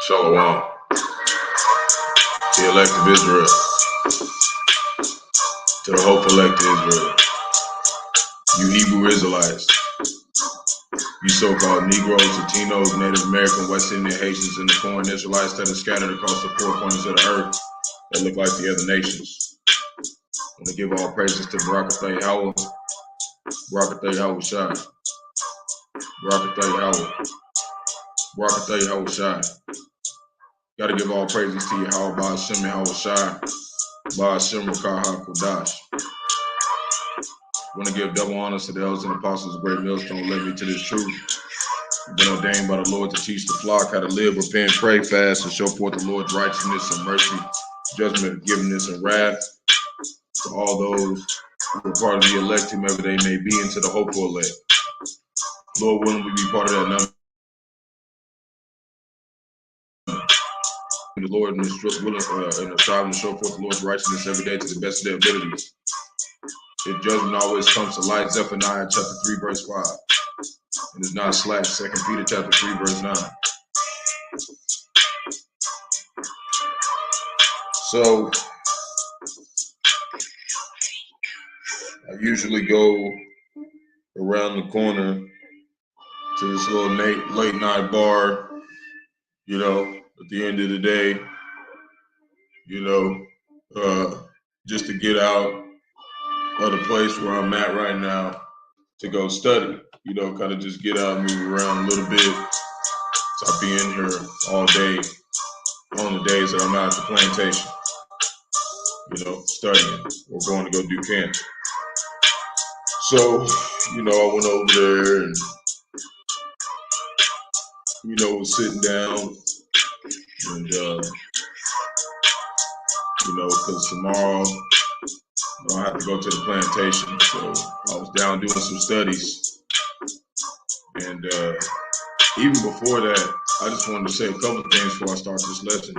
Shalom, the elect of Israel, to the hope elect of Israel, you Hebrew Israelites, you so-called Negroes, Latinos, Native American, West Indian, Haitians, and the foreign Israelites that are scattered across the four corners of the earth that look like the other nations. I want to give all praises to Barak, Yahawah, Barak, Yahawashi, Barak, Yahawah, Barak, Yahawashi. Got to give all praises to Yahawah, Bahasham, Yahawashi, Bahasham, Rawchaa, Qadash. Want to give double honors to the elders and apostles of great millstone led me to this truth. I've been ordained by the Lord to teach the flock how to live, repent, pray, fast, and show forth the Lord's righteousness and mercy, judgment, forgiveness, and wrath to all those who are part of the elect, whomever they may be, into the hopeful elect. Lord willing, we be part of that number. The Lord and His willing and striving to show forth the Lord's righteousness every day to the best of their abilities. If judgment always comes to light, Zephaniah chapter 3, verse 5. And it's not slack, 2 Peter chapter 3, verse 9. So I usually go around the corner to this little late night bar, you know, at the end of the day, you know, just to get out of the place where I'm at right now to go study, you know, kind of just get out and move around a little bit. So I'll be in here all day on the days that I'm out at the plantation, you know, studying or going to go do camp. So, you know, I went over there and, you know, was sitting down and, you know, because tomorrow I have to go to the plantation. So I was down doing some studies. And even before that, I just wanted to say a couple of things before I start this lesson.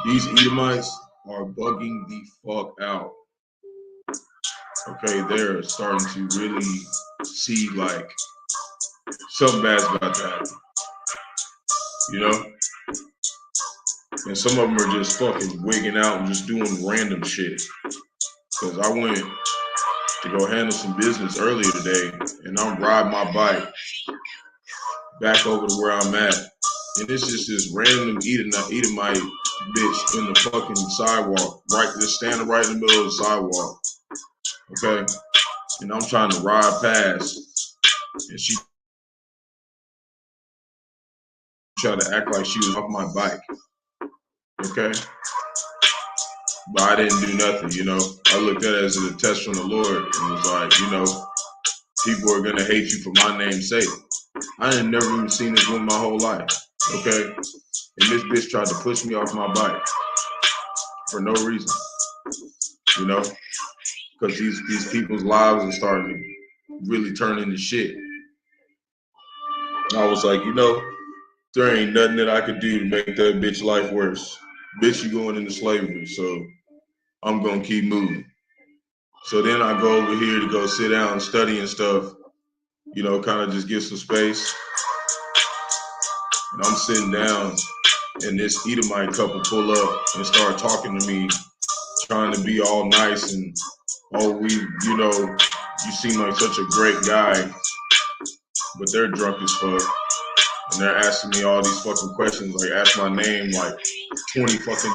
These Edomites are bugging the fuck out. Okay, they're starting to really see like something bad's about to happen. You know? And some of them are just fucking wigging out and just doing random shit. Because I went to go handle some business earlier today, and I'm riding my bike back over to where I'm at. And it's just this random Edomite bitch in the fucking sidewalk, right, just standing right in the middle of the sidewalk. Okay? And I'm trying to ride past, and she tried to act like she was off my bike. Okay? But I didn't do nothing, you know. I looked at it as a test from the Lord and was like, you know, people are gonna hate you for my name's sake. I ain't never even seen this woman my whole life, okay? And this bitch tried to push me off my bike for no reason, you know, because these people's lives are starting to really turn into shit. I was like, you know, there ain't nothing that I could do to make that bitch life worse. Bitch, you going into slavery, so I'm gonna keep moving. So then I go over here to go sit down and study and stuff, you know, kind of just get some space. And I'm sitting down, and this Edomite couple pull up and start talking to me, trying to be all nice and, oh, you know, you seem like such a great guy, but they're drunk as fuck. And they're asking me all these fucking questions, like ask my name like 20 fucking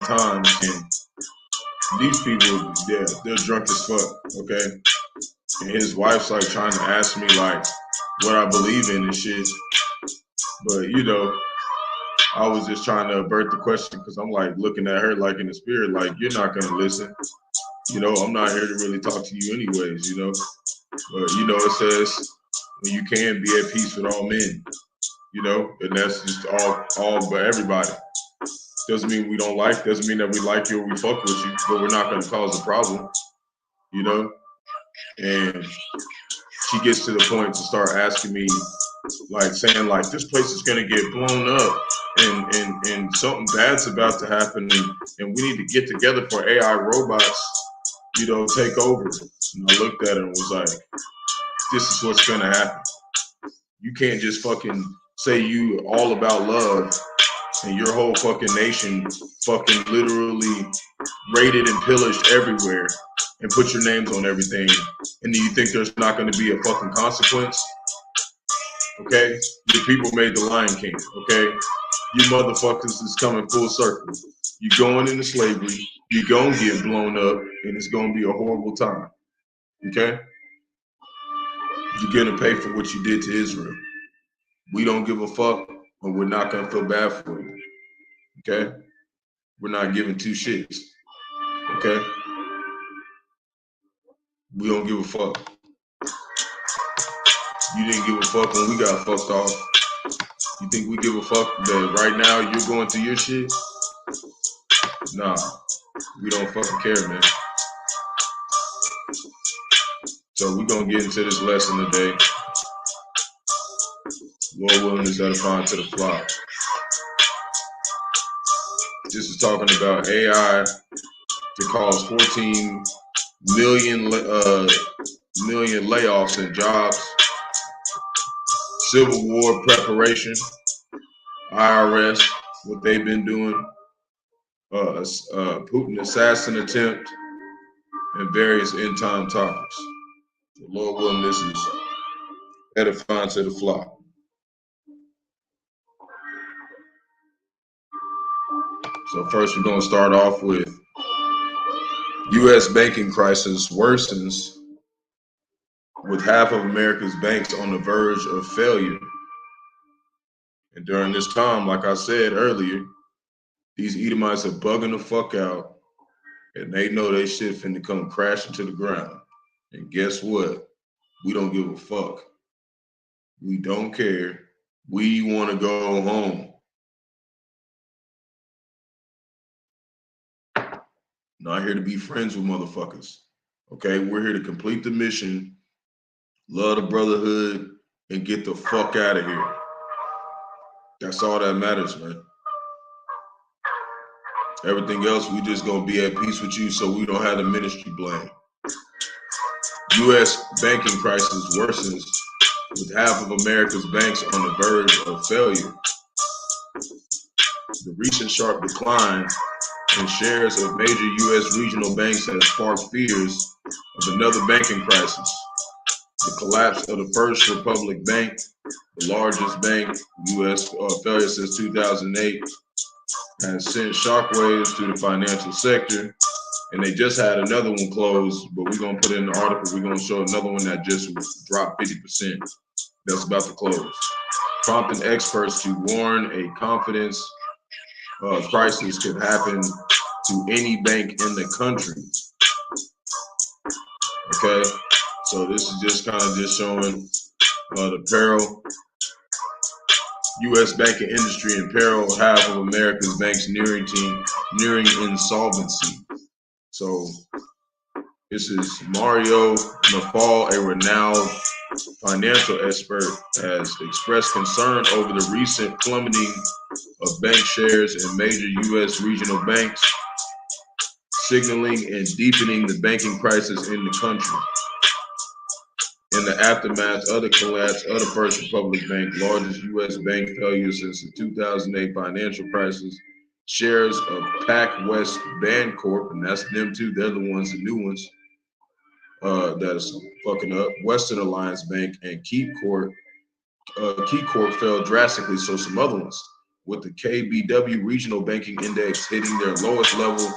times. And these people, yeah, they're drunk as fuck, okay? And his wife's like trying to ask me like what I believe in and shit. But, you know, I was just trying to avert the question because I'm like looking at her like in the spirit, like, you're not going to listen. You know, I'm not here to really talk to you anyways, you know. But, you know, it says when you can be at peace with all men, you know, and that's just all but everybody. Doesn't mean we don't like, doesn't mean that we like you or we fuck with you, but we're not going to cause a problem, you know. And she gets to the point to start asking me, like saying like this place is gonna get blown up and something bad's about to happen and we need to get together for AI robots, you know, take over. And I looked at her and was like, this is what's gonna happen. You can't just fucking say you all about love and your whole fucking nation fucking literally raided and pillaged everywhere and put your names on everything, and then you think there's not going to be a fucking consequence. Okay, your people made the Lion King. Okay, you motherfuckers is coming full circle. You're going into slavery, you're gonna get blown up, and it's gonna be a horrible time. Okay, you're gonna pay for what you did to Israel. We don't give a fuck, and we're not gonna feel bad for you. Okay, we're not giving two shits. Okay, we don't give a fuck. You didn't give a fuck when we got fucked off. You think we give a fuck that right now you're going through your shit? Nah, we don't fucking care, man. So we're gonna get into this lesson today. Lord willing, is edifying to the flock. This is talking about AI to cause 14 million layoffs and jobs, Civil War preparation, IRS, what they've been doing, Putin assassin attempt, and various end time topics. The Lord willing, this is edifying to the flock. So first we're going to start off with U.S. banking crisis worsens with half of America's banks on the verge of failure. And during this time, like I said earlier, these Edomites are bugging the fuck out, and they know they shit finna come crashing to the ground. And guess what? We don't give a fuck. We don't care. We want to go home. Not here to be friends with motherfuckers. Okay, we're here to complete the mission, love the brotherhood, and get the fuck out of here. That's all that matters, man. Everything else, we just gonna be at peace with you so we don't have the ministry blame. U.S. banking crisis worsens with half of America's banks on the verge of failure. The recent sharp decline in shares of major U.S. regional banks has sparked fears of another banking crisis. The collapse of the First Republic Bank, the largest bank U.S. failure since 2008, has sent shockwaves through the financial sector. And they just had another one close, but we're going to put in the article, we're going to show another one that just dropped 50%. That's about to close, prompting experts to warn a confidence crisis could happen to any bank in the country. Okay, so this is just kind of just showing the peril. U.S. banking industry in peril, half of America's banks nearing insolvency. So this is Mario Nafal, a renowned financial expert, has expressed concern over the recent plummeting of bank shares in major U.S. regional banks, signaling and deepening the banking crisis in the country. In the aftermath of the collapse of the First Republic Bank, largest U.S. bank failure since the 2008 financial crisis, shares of PacWest Bancorp, and that's them too, they're the ones, the new ones, that is fucking up, Western Alliance Bank and KeyCorp fell drastically, so some other ones, with the KBW Regional Banking Index hitting their lowest level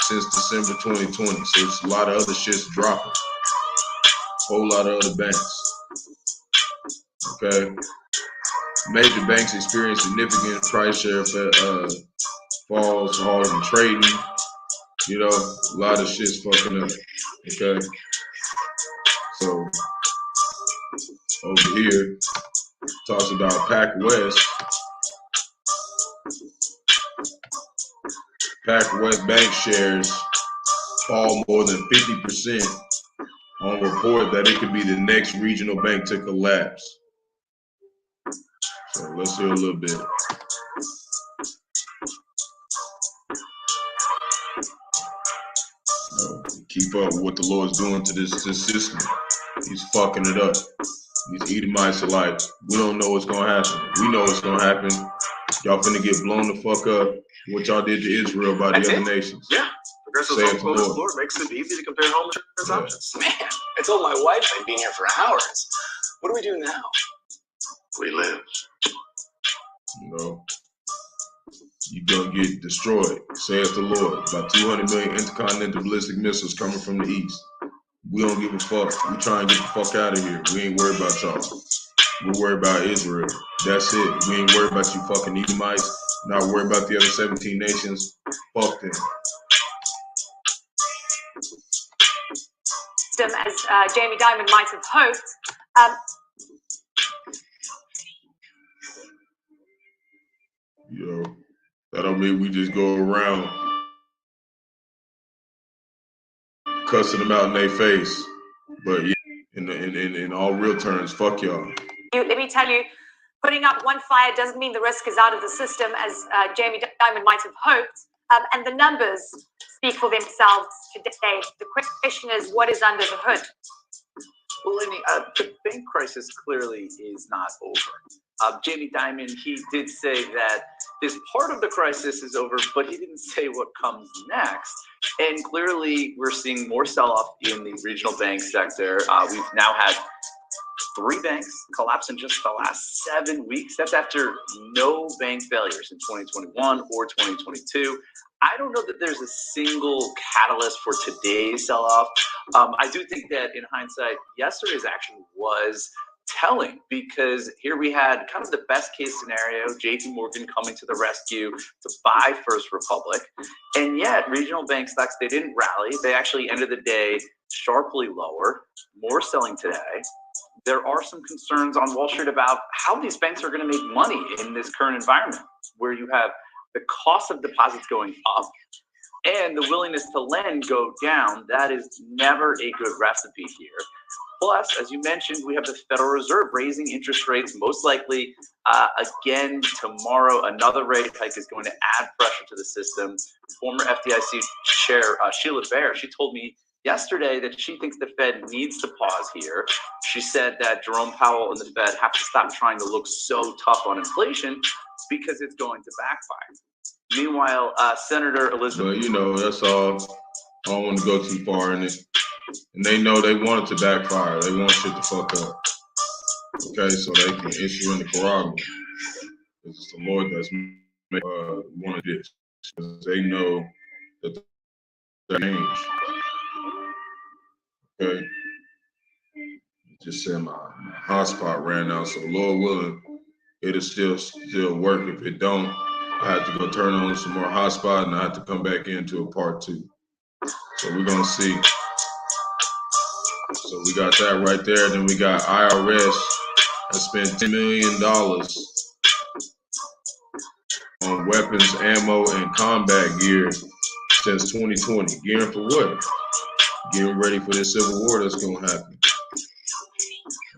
since December 2020. So it's a lot of other shit's dropping. Whole lot of other banks. Okay. Major banks experience significant price share falls, hard in trading. You know, a lot of shit's fucking up. Okay. So over here talks about PacWest. PacWest Bank shares fall more than 50% on report that it could be the next regional bank to collapse. So let's hear a little bit. Keep up with what the Lord's doing to this system. He's fucking it up. These Edomites are like, we don't know what's gonna happen. We know what's gonna happen. Y'all finna get blown the fuck up. What y'all did to Israel by the other nations. Yeah. Progressive Home Floor makes it easy to compare home insurance options. Man, I told my wife I'd be here for hours. What do we do now? We live. You know, you're gonna get destroyed, saith the Lord, by 200 million intercontinental ballistic missiles coming from the east. We don't give a fuck. We try and get the fuck out of here. We ain't worried about y'all. We're worried about Israel. That's it. We ain't worried about you fucking Edomites. Not worried about the other 17 nations. Fuck them. As Jamie Dimon might have hoped. You know, that don't mean we just go around cussing them out in their face. But yeah, in all real terms, fuck y'all. Let me tell you, putting up one fire doesn't mean the risk is out of the system, as Jamie Dimon might have hoped. And the numbers speak for themselves today. The question is, what is under the hood? Well, Lenny, the bank crisis clearly is not over. Jamie Dimon, he did say that this part of the crisis is over, but he didn't say what comes next. And clearly, we're seeing more sell-off in the regional bank sector. We've now had 3 banks collapse in just the last 7 weeks. That's after no bank failures in 2021 or 2022. I don't know that there's a single catalyst for today's sell-off. I do think that in hindsight, yesterday's action was telling, because here we had kind of the best case scenario, JP Morgan coming to the rescue to buy First Republic. And yet regional bank stocks, they didn't rally. They actually ended the day sharply lower, more selling today. There are some concerns on Wall Street about how these banks are going to make money in this current environment, where you have the cost of deposits going up and the willingness to lend go down. That is never a good recipe here. Plus, as you mentioned, we have the Federal Reserve raising interest rates, most likely again tomorrow. Another rate hike is going to add pressure to the system. Former FDIC Chair Sheila Bair, she told me yesterday that she thinks the Fed needs to pause here. She said that Jerome Powell and the Fed have to stop trying to look so tough on inflation because it's going to backfire. Meanwhile, Senator Elizabeth... Well, you know, that's all. I don't want to go too far in it. And they know they want it to backfire. They want shit to fuck up. Okay, so they can issue in the Quran. It's the Lord that's wanted this. Because they know that they change. Okay? Just said my hotspot ran out, so Lord willing, it'll still work. If it don't, I have to go turn on some more hotspot and I have to come back into a part 2. So we're gonna see. So we got that right there. Then we got IRS has spent $10 million on weapons, ammo, and combat gear since 2020. Gearing for what? Getting ready for this civil war that's gonna happen.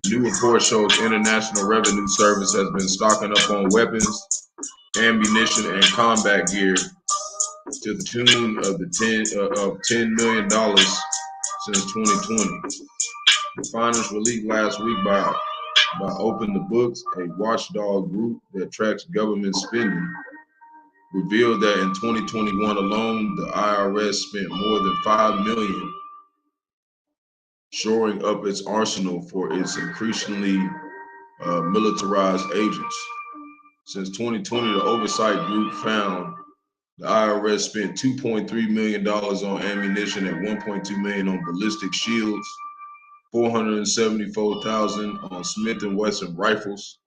New report shows International Revenue Service has been stocking up on weapons, ammunition, and combat gear to the tune of $10 million since 2020. The findings released last week by Open the Books, a watchdog group that tracks government spending, revealed that in 2021 alone, the IRS spent more than $5 million shoring up its arsenal for its increasingly militarized agents. Since 2020, the oversight group found the IRS spent $2.3 million on ammunition and $1.2 million on ballistic shields, $474,000 on Smith & Wesson rifles,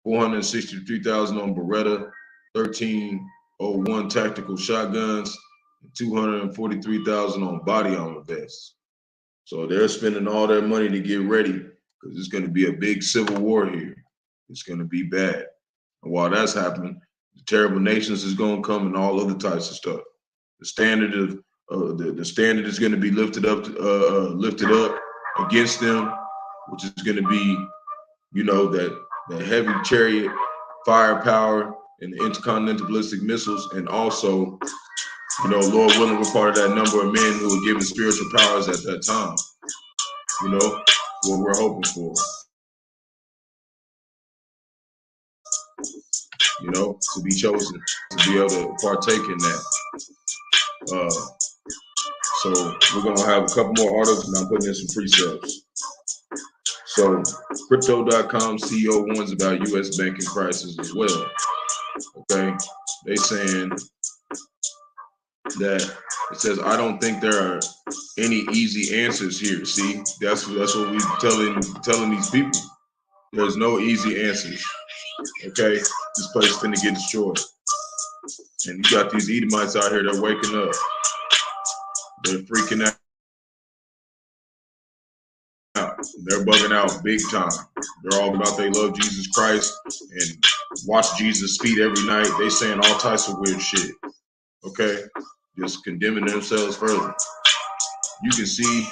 $463,000 on Beretta 1301 tactical shotguns, and $243,000 on body armor vests. So they're spending all their money to get ready because it's going to be a big civil war here. It's going to be bad. And while that's happening, the terrible nations is going to come and all other types of stuff. The standard of the standard is going to be lifted up against them, which is going to be, you know, that heavy chariot firepower and the intercontinental ballistic missiles, and also, you know, Lord willing, we're part of that number of men who were given spiritual powers at that time. You know, what we're hoping for. you know, to be chosen, to be able to partake in that. So we're gonna have a couple more articles, and I'm putting in some pre-sales. So crypto.com CEO warns about U.S. banking crisis as well. Okay, they saying that it says, I don't think there are any easy answers here. See, that's what we telling these people. There's no easy answers. Okay, this place is finna get destroyed. And you got these Edomites out here, they're waking up. They're freaking out. They're bugging out big time. They're all about they love Jesus Christ and watch Jesus' feet every night. They saying all types of weird shit. Okay, just condemning themselves further. You can see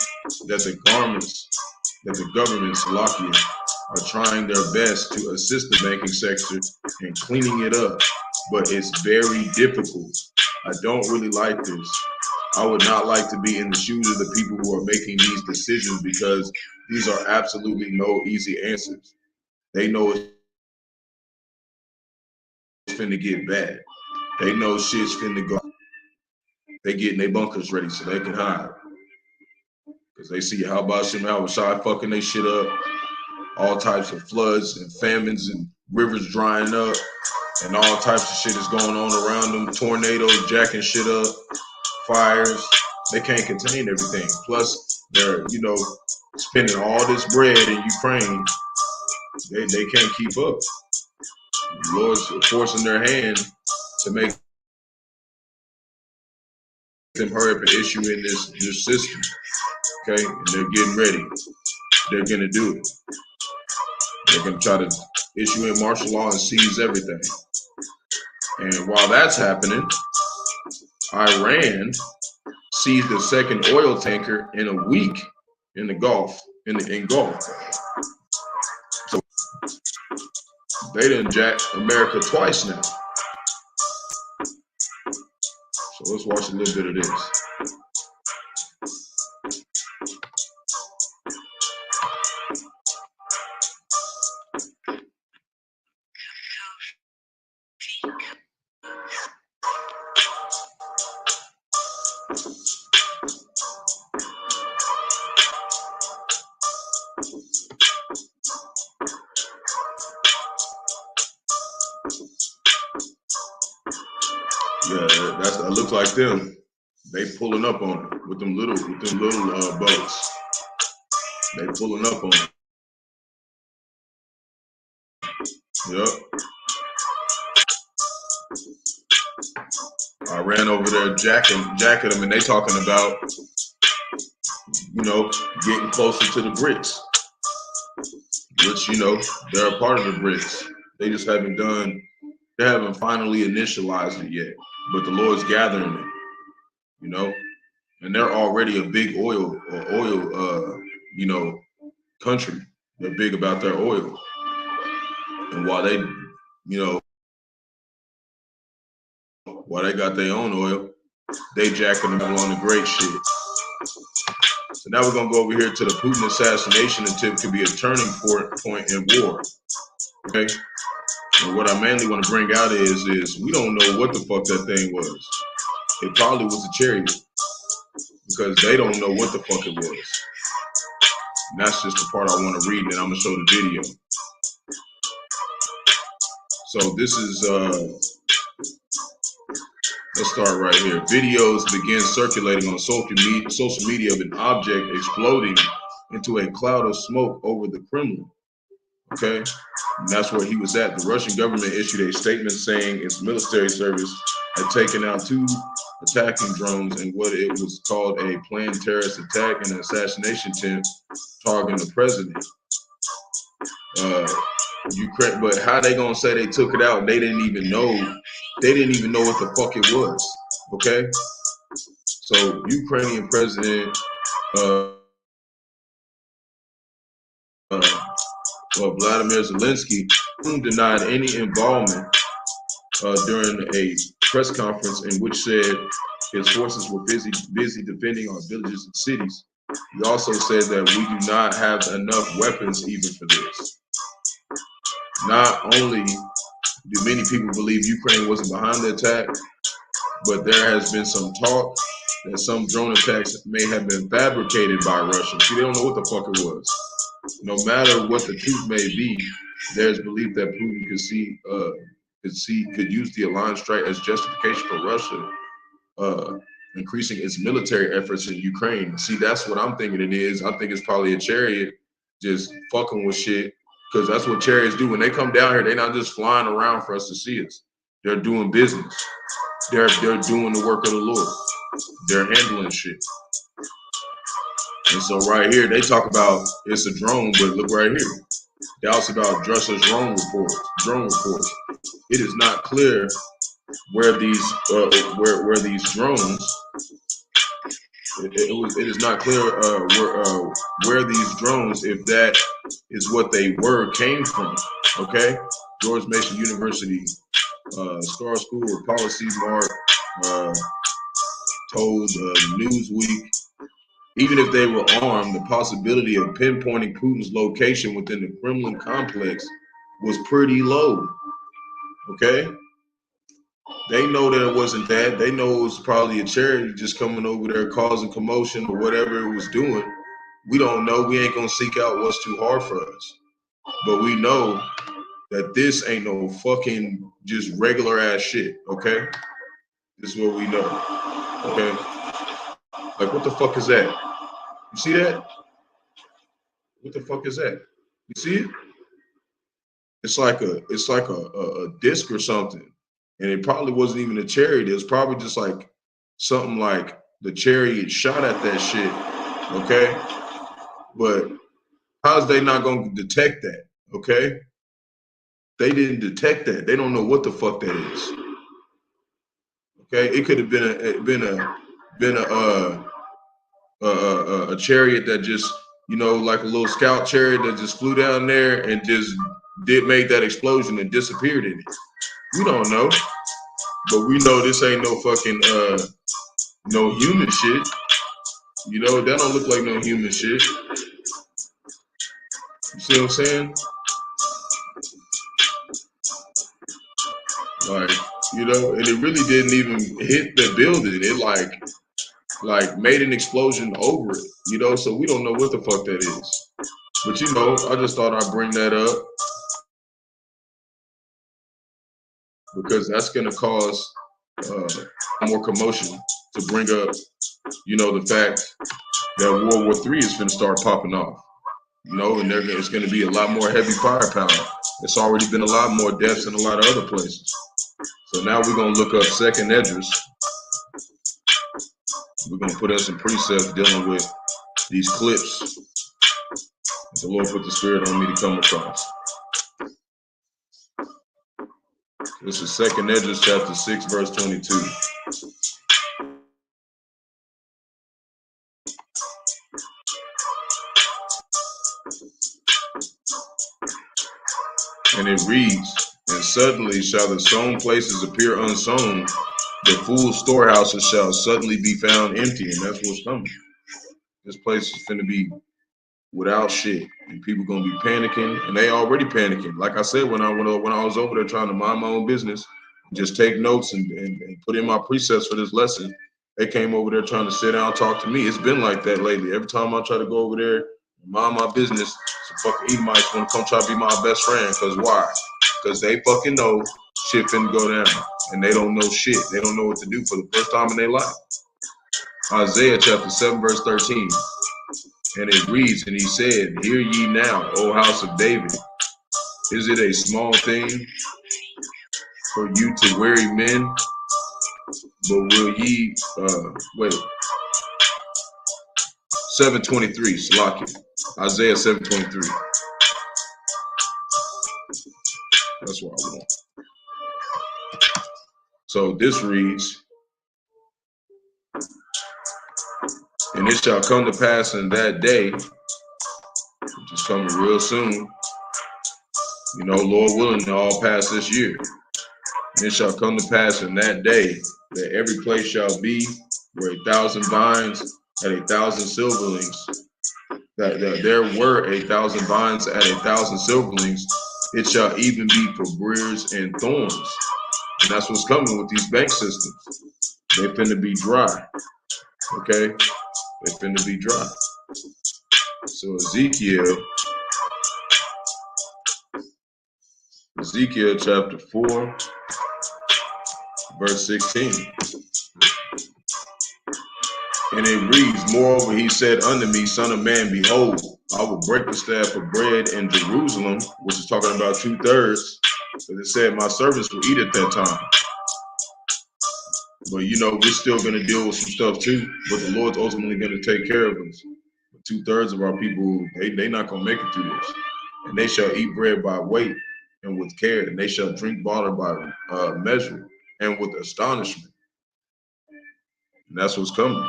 that the governments, Salakia, are trying their best to assist the banking sector in cleaning it up, but it's very difficult. I don't really like this. I would not like to be in the shoes of the people who are making these decisions, because these are absolutely no easy answers. They know it's finna get bad. They know shit's finna go. They getting their bunkers ready so they can hide. Because they see how Bahasham, Yahawashi fucking they shit up. All types of floods and famines and rivers drying up. And all types of shit is going on around them. Tornadoes jacking shit up. Fires. They can't contain everything. Plus, they're, you know, spending all this bread in Ukraine. They can't keep up. The Lord's forcing their hand to make them hurry up and issue in this system. Okay? And they're getting ready. They're going to do it. They're going to try to issue in martial law and seize everything. And while that's happening, Iran seized a second oil tanker in a week in the Gulf, in Gulf. So they done jacked America twice now. So let's watch a little bit of this. Yeah, that looks like them. They pulling up on it with them little boats. They pulling up on it. Yep. I ran over there jacking them, and they talking about, you know, getting closer to the BRICS, which, you know, they're a part of the BRICS. They just haven't finally initialized it yet, but the Lord's gathering it, you know, and they're already a big oil, you know, country. They're big about their oil, and while they, you know, while they got their own oil, they jacking them on the great shit. So now we're gonna go over here to the Putin assassination attempt could be a turning point in war. Okay. And what I mainly want to bring out is we don't know what the fuck that thing was. It probably was a chariot, because they don't know what the fuck it was. And that's just the part I want to read, and I'm gonna show the video. So this is let's start right here. Videos begin circulating on social media of an object exploding into a cloud of smoke over the Kremlin. Okay, and that's where he was at. The Russian government issued a statement saying its military service had taken out 2 attacking drones in what it was called a planned terrorist attack and assassination attempt targeting the president. Ukraine, but how they gonna say they took it out? They didn't even know. They didn't even know what the fuck it was. Okay, so Ukrainian President Vladimir Zelensky denied any involvement during a press conference in which said his forces were busy defending our villages and cities. He also said that we do not have enough weapons even for this. Not only Do many people believe Ukraine wasn't behind the attack? But there has been some talk that some drone attacks may have been fabricated by Russia. See, they don't know what the fuck it was. No matter what the truth may be, there's belief that Putin could use the aligned strike as justification for Russia increasing its military efforts in Ukraine. See, that's what I'm thinking it is. I think it's probably a chariot just fucking with shit, because that's what chariots do. When they come down here, they're not just flying around for us to see us. They're doing business. They're doing the work of the Lord. They're handling shit. And so right here, they talk about it's a drone, but look right here. Doubts about Russia's drone reports. It is not clear where these drones. It is not clear where these drones, if that is what they were, came from. Okay, George Mason University Star School of Policy Mark told Newsweek, even if they were armed, the possibility of pinpointing Putin's location within the Kremlin complex was pretty low. Okay? They know that it wasn't that. They know it was probably a chariot just coming over there causing commotion or whatever it was doing. We don't know. We ain't going to seek out what's too hard for us. But we know that this ain't no fucking just regular ass shit, okay? This is what we know, okay? Like, what the fuck is that? You see that? What the fuck is that? You see it? It's like a disc or something. And it probably wasn't even a chariot. It was probably just like something like the chariot shot at that shit, okay? But how's they not going to detect that, okay? They didn't detect that. They don't know what the fuck that is. Okay, it could have been a chariot that just, you know, like a little scout chariot that just flew down there and just made that explosion and disappeared in it. We don't know, but we know this ain't no fucking no human shit. You know, that don't look like no human shit. You see what I'm saying? Like, you know, and it really didn't even hit the building. It like made an explosion over it, you know, so we don't know what the fuck that is. But, you know, I just thought I'd bring that up because that's going to cause more commotion to bring up, you know, the fact that World War III is going to start popping off, you know, and it's going to be a lot more heavy firepower. It's already been a lot more deaths in a lot of other places. So now we're going to look up second Esdras. We're going to put in some precepts dealing with these clips that the Lord put the Spirit on me to come across. This is second Esdras chapter 6, verse 22. And it reads, and suddenly shall the sown places appear unsown, the full storehouses shall suddenly be found empty, and that's what's coming. This place is finna be without shit, and people gonna be panicking, and they already panicking. Like I said, when I was over there trying to mind my own business, just take notes and put in my precepts for this lesson, they came over there trying to sit down and talk to me. It's been like that lately. Every time I try to go over there and mind my business, some fucking Edomites want to come try to be my best friend. Cause why? Because they fucking know shit finna go down, and they don't know shit. They don't know what to do for the first time in their life. Isaiah chapter 7, verse 13. And it reads, and he said, hear ye now, O house of David. Is it a small thing for you to weary men? But will ye, 7:23, Salakia. Isaiah 7:23. That's what I want. So this reads, and it shall come to pass in that day, which is coming real soon, you know, Lord willing, to all pass this year. And it shall come to pass in that day that every place shall be where 1,000 vines at 1,000 silverlings, that there were 1,000 vines at 1,000 silverlings, It shall even be for briars and thorns. And that's what's coming with these bank systems. They finna be dry. Okay? They finna be dry. So Ezekiel chapter 4, verse 16. And it reads, moreover, he said unto me, Son of man, behold, I will break the staff of bread in Jerusalem, which is talking about 2/3. Because it said, my servants will eat at that time. But you know, we're still going to deal with some stuff too. But the Lord's ultimately going to take care of us. But 2/3 of our people, they not going to make it through this. And they shall eat bread by weight and with care, and they shall drink water by measure and with astonishment. And that's what's coming.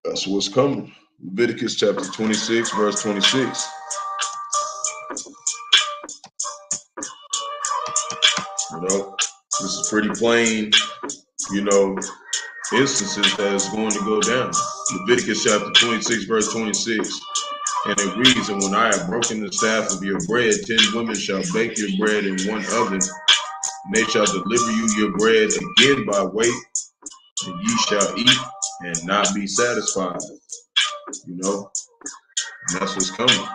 That's what's coming. Leviticus chapter 26, verse 26. You know, this is pretty plain, you know, instances that is going to go down. Leviticus chapter 26, verse 26. And it reads, and when I have broken the staff of your bread, 10 women shall bake your bread in one oven, and they shall deliver you your bread again by weight, and ye shall eat and not be satisfied. You know, and that's what's coming.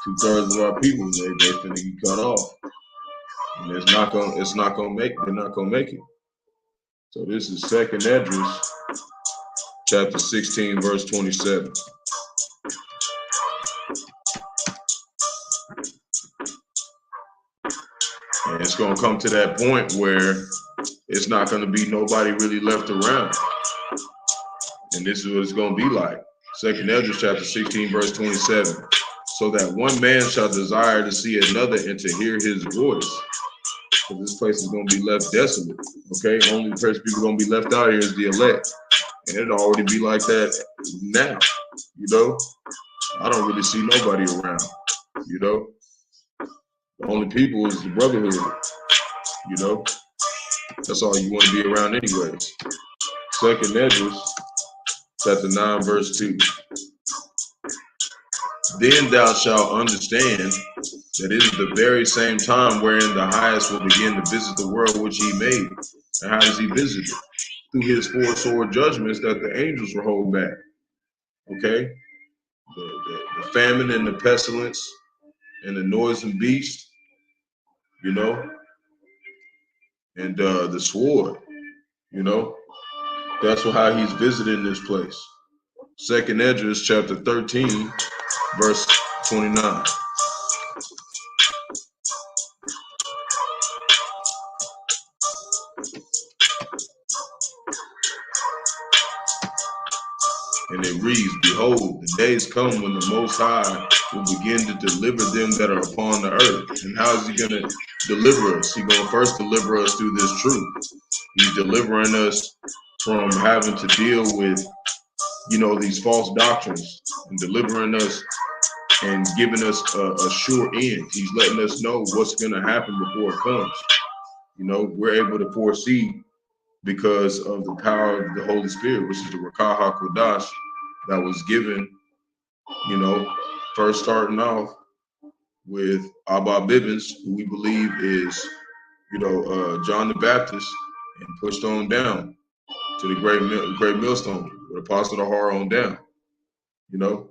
2/3 of our people, they finna get cut off. And it's not gonna make it. So this is 2nd Esdras, chapter 16, verse 27. And it's gonna come to that point where it's not gonna be nobody really left around. And this is what it's gonna be like. 2nd Esdras, chapter 16, verse 27. So that one man shall desire to see another and to hear his voice. So this place is going to be left desolate. Okay, only the person people going to be left out here is the elect. And it'll already be like that now. You know, I don't really see nobody around. You know, the only people is the brotherhood. You know, that's all you want to be around anyways. 2nd Esdras, chapter 9, verse 2. Then thou shalt understand that it is the very same time wherein the highest will begin to visit the world which he made. And how does he visit it? Through his 4 sword judgments that the angels will hold back. Okay? The famine and the pestilence and the noisome beast, you know, and the sword, you know. That's how he's visiting this place. 2nd Esdras, chapter 13, verse 29. And it reads, behold, the days come when the Most High will begin to deliver them that are upon the earth. And how is he going to deliver us? He's going to first deliver us through this truth. He's delivering us from having to deal with, you know, these false doctrines, and delivering us and giving us a sure end. He's letting us know what's going to happen before it comes. You know, we're able to foresee because of the power of the Holy Spirit, which is the Rawchaa Qadash that was given, you know, first starting off with Abba Bibbins, who we believe is, you know, John the Baptist, and pushed on down to the great millstone, with Apostle Tahar on down. You know,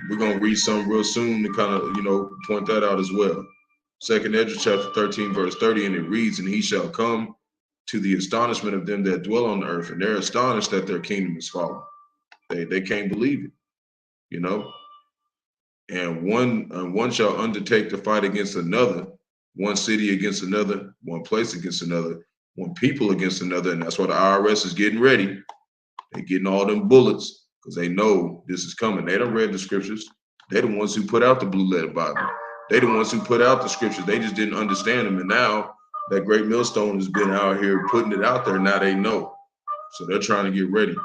we're going to read some real soon to kind of, you know, point that out as well. 2nd Esdras, chapter 13, verse 30, and it reads, and he shall come to the astonishment of them that dwell on the earth, and they're astonished that their kingdom is fallen. They can't believe it, you know. And one shall undertake to fight against another, one city against another, one place against another, one people against another, and that's why the IRS is getting ready. They're getting all them bullets because they know this is coming. They done read the scriptures. They're the ones who put out the blue letter Bible. They're the ones who put out the scriptures. They just didn't understand them, and now that great millstone has been out here putting it out there. Now they know. So they're trying to get ready.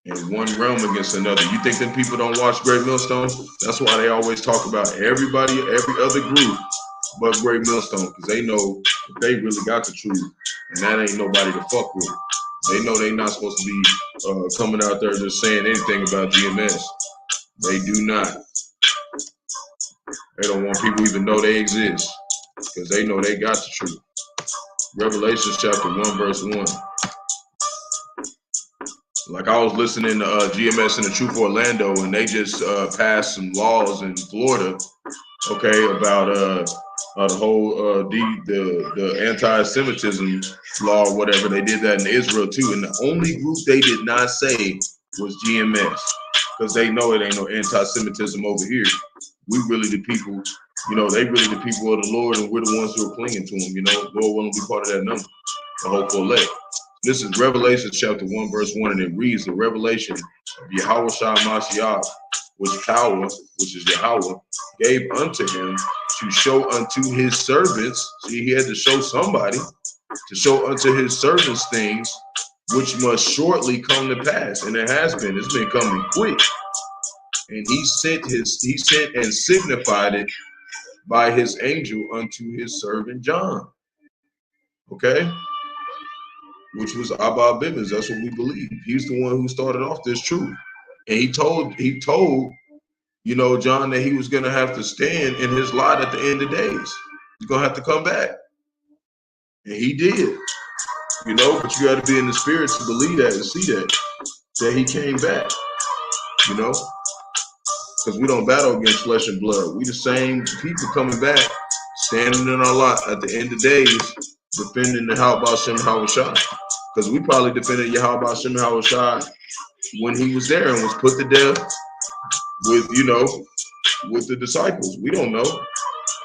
And one realm against another. You think them people don't watch Great Millstone? That's why they always talk about everybody, every other group but Great Millstone, because they know if they really got the truth, and that ain't nobody to fuck with. They know they not supposed to be coming out there just saying anything about GMS. They do not. They don't want people to even know they exist because they know they got the truth. Revelation chapter 1, verse 1. Like I was listening to GMS and the Truth Orlando, and they just passed some laws in Florida, okay, about the whole the anti-Semitism law or whatever. They did that in Israel too, and the only group they did not say was GMS, because they know it ain't no anti-Semitism over here. We really the people, you know, they really the people of the Lord, and we're the ones who are clinging to him, you know. Lord willing to be part of that number, the hopeful elect. This is Revelation chapter 1, verse 1, and it reads, the revelation of Yahawashi Mashiach, which power, which is Yahawah, gave unto him to show unto his servants. See, he had to show somebody, to show unto his servants things which must shortly come to pass. And it has been, it's been coming quick. And he sent and signified it by his angel unto his servant John. Okay? Which was Abba Bibbins. That's what we believe. He's the one who started off this truth. And he told, you know, John, that he was going to have to stand in his lot at the end of days. He's going to have to come back. And he did. You know, but you got to be in the spirit to believe that and see that he came back. You know, because we don't battle against flesh and blood. We the same people coming back, standing in our lot at the end of days, defending the Bahasham Yahawashi. Because we probably defended Bahasham Yahawashi when he was there and was put to death with, you know, with the disciples. We don't know.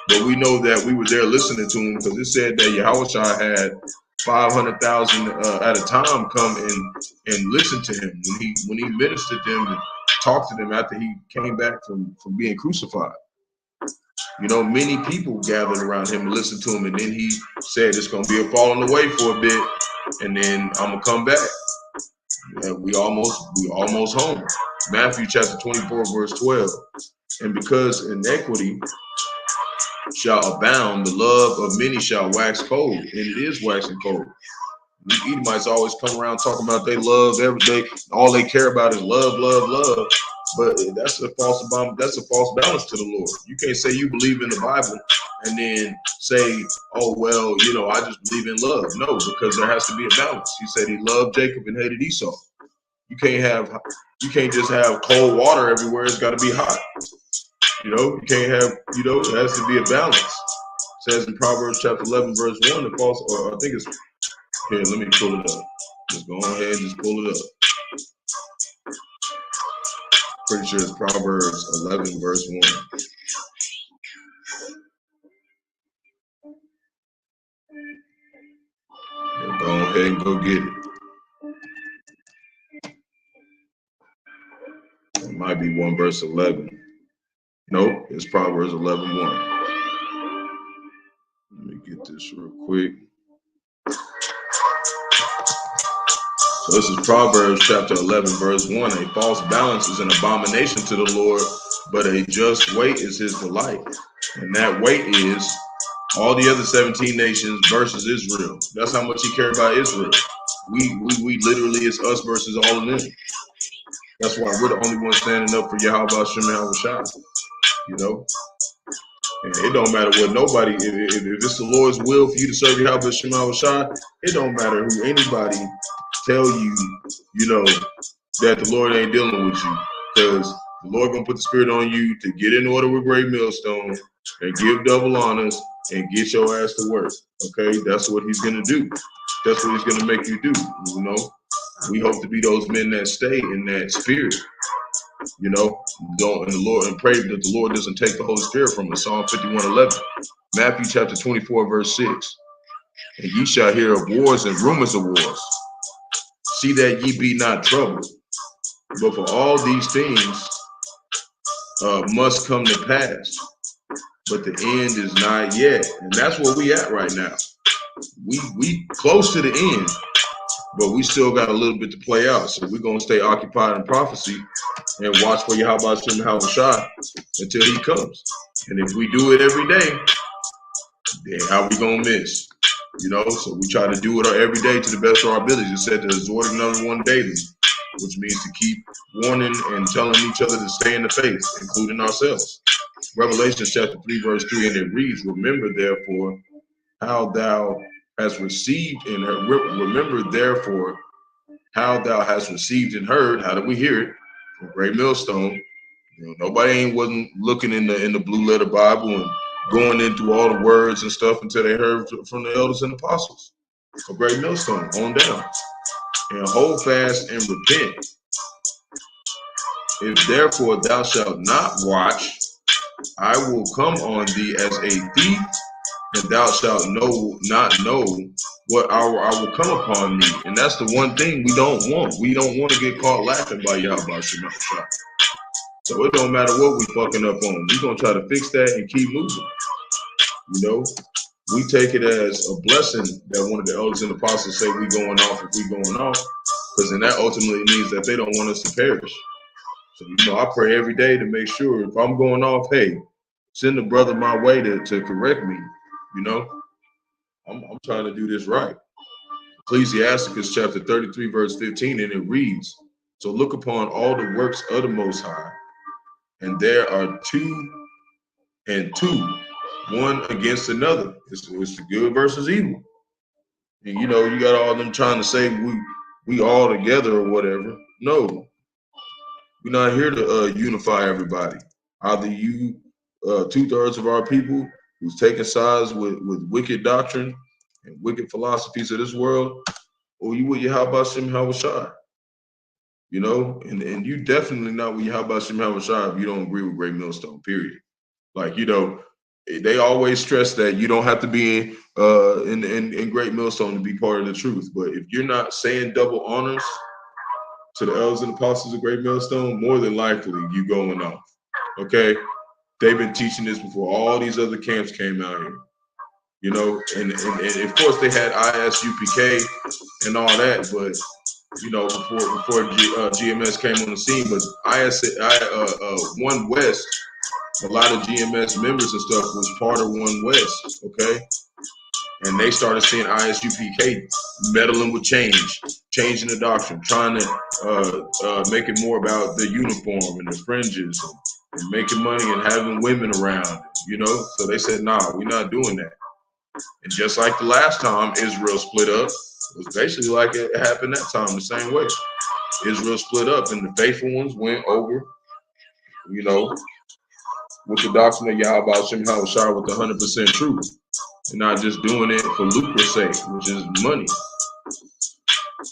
But we know that we were there listening to him, because it said that Yahawashi had 500,000 at a time come and listen to him when he ministered to them and talked to them after he came back from being crucified. You know, many people gathered around him and listened to him, and then he said it's going to be a falling away for a bit, and then I'm going to come back. And we almost home. Matthew chapter 24, verse 12. And because iniquity shall abound, the love of many shall wax cold, and it is waxing cold. The Edomites always come around talking about they love every day. All they care about is love, love, love. But that's a false balance to the Lord. You can't say you believe in the Bible and then say, oh, well, you know, I just believe in love. No, because there has to be a balance. He said he loved Jacob and hated Esau. You can't just have cold water everywhere. It's got to be hot. You know, you can't have, you know, it has to be a balance. It says in Proverbs chapter 11, verse 1, the false, or I think it's, here, let me pull it up. Just go ahead and just pull it up. Pretty sure it's Proverbs 11, verse 1. Yeah, go ahead and go get it. It might be 1 verse 11. Nope, it's Proverbs 11, 1. Let me get this real quick. So this is Proverbs chapter 11, verse 1. A false balance is an abomination to the Lord, but a just weight is his delight. And that weight is all the other 17 nations versus Israel. That's how much he cared about Israel. We literally, it's us versus all of them. That's why we're the only ones standing up for Yahawah Yahawashi. You know? And it don't matter what nobody, if it's the Lord's will for you to serve Yahawah Yahawashi, it don't matter who anybody tell you, you know, that the Lord ain't dealing with you, because the Lord gonna put the spirit on you to get in order with great millstone and give double honors and get your ass to work. Okay, that's what he's gonna do. That's what he's gonna make you do. You know, we hope to be those men that stay in that spirit. You know, don't and the Lord and pray that the Lord doesn't take the Holy Spirit from us. Psalm 51:11, Matthew chapter 24, verse 6. And ye shall hear of wars and rumors of wars. See that ye be not troubled. But for all these things must come to pass. But the end is not yet. And that's where we at right now. We close to the end, but we still got a little bit to play out. So we're going to stay occupied in prophecy and watch for Yahawah Yahawashi until he comes. And if we do it every day, then how we going to miss? You know, so we try to do it every day to the best of our abilities. It said to exhort another one daily, which means to keep warning and telling each other to stay in the faith, including ourselves. Revelation chapter 3, verse 3, and it reads, remember therefore how thou hast received and heard. Remember therefore how thou hast received and heard. How did we hear it? From Great Millstone. You know, nobody wasn't looking in the blue letter Bible and going into all the words and stuff until they heard from the elders and apostles. A Great Millstone on down. And hold fast and repent. If therefore thou shalt not watch, I will come on thee as a thief, and thou shalt not know what hour I will come upon thee. And that's the one thing we don't want. We don't want to get caught laughing by Yahawashi. So it don't matter what we fucking up on. We're going to try to fix that and keep moving. You know, we take it as a blessing that one of the elders and apostles say we going off if we going off, because then that ultimately means that they don't want us to perish. So, you know, I pray every day to make sure if I'm going off, hey, send a brother my way to correct me. You know, I'm trying to do this right. Ecclesiasticus chapter 33, verse 15, and it reads, so look upon all the works of the Most High, and there are two and two, one against another. It's the good versus evil. And, you know, you got all them trying to say we all together or whatever. No, we're not here to unify everybody. Either you, 2/3 of our people who's taking sides with wicked doctrine and wicked philosophies of this world, or you with Bahasham Yahawashi. You know, and you definitely not with Bahasham Yahawashi if you don't agree with Great Millstone, period. Like, you know, they always stress that you don't have to be in Great Millstone to be part of the truth. But if you're not saying double honors to the elders and apostles of Great Millstone, more than likely you going off. Okay? They've been teaching this before all these other camps came out here. You know, and of course they had ISUPK and all that, but you know, before GMS came on the scene, but One West, a lot of GMS members and stuff was part of One West, okay? And they started seeing ISUPK meddling with changing the doctrine, trying to make it more about the uniform and the fringes and making money and having women around, you know? So they said, nah, we're not doing that. And just like the last time Israel split up, it was basically like it happened that time the same way. Israel split up and the faithful ones went over, you know, with the doctrine of Yahawashi Yahawashi with 100% truth. And not just doing it for lucre's sake, which is money.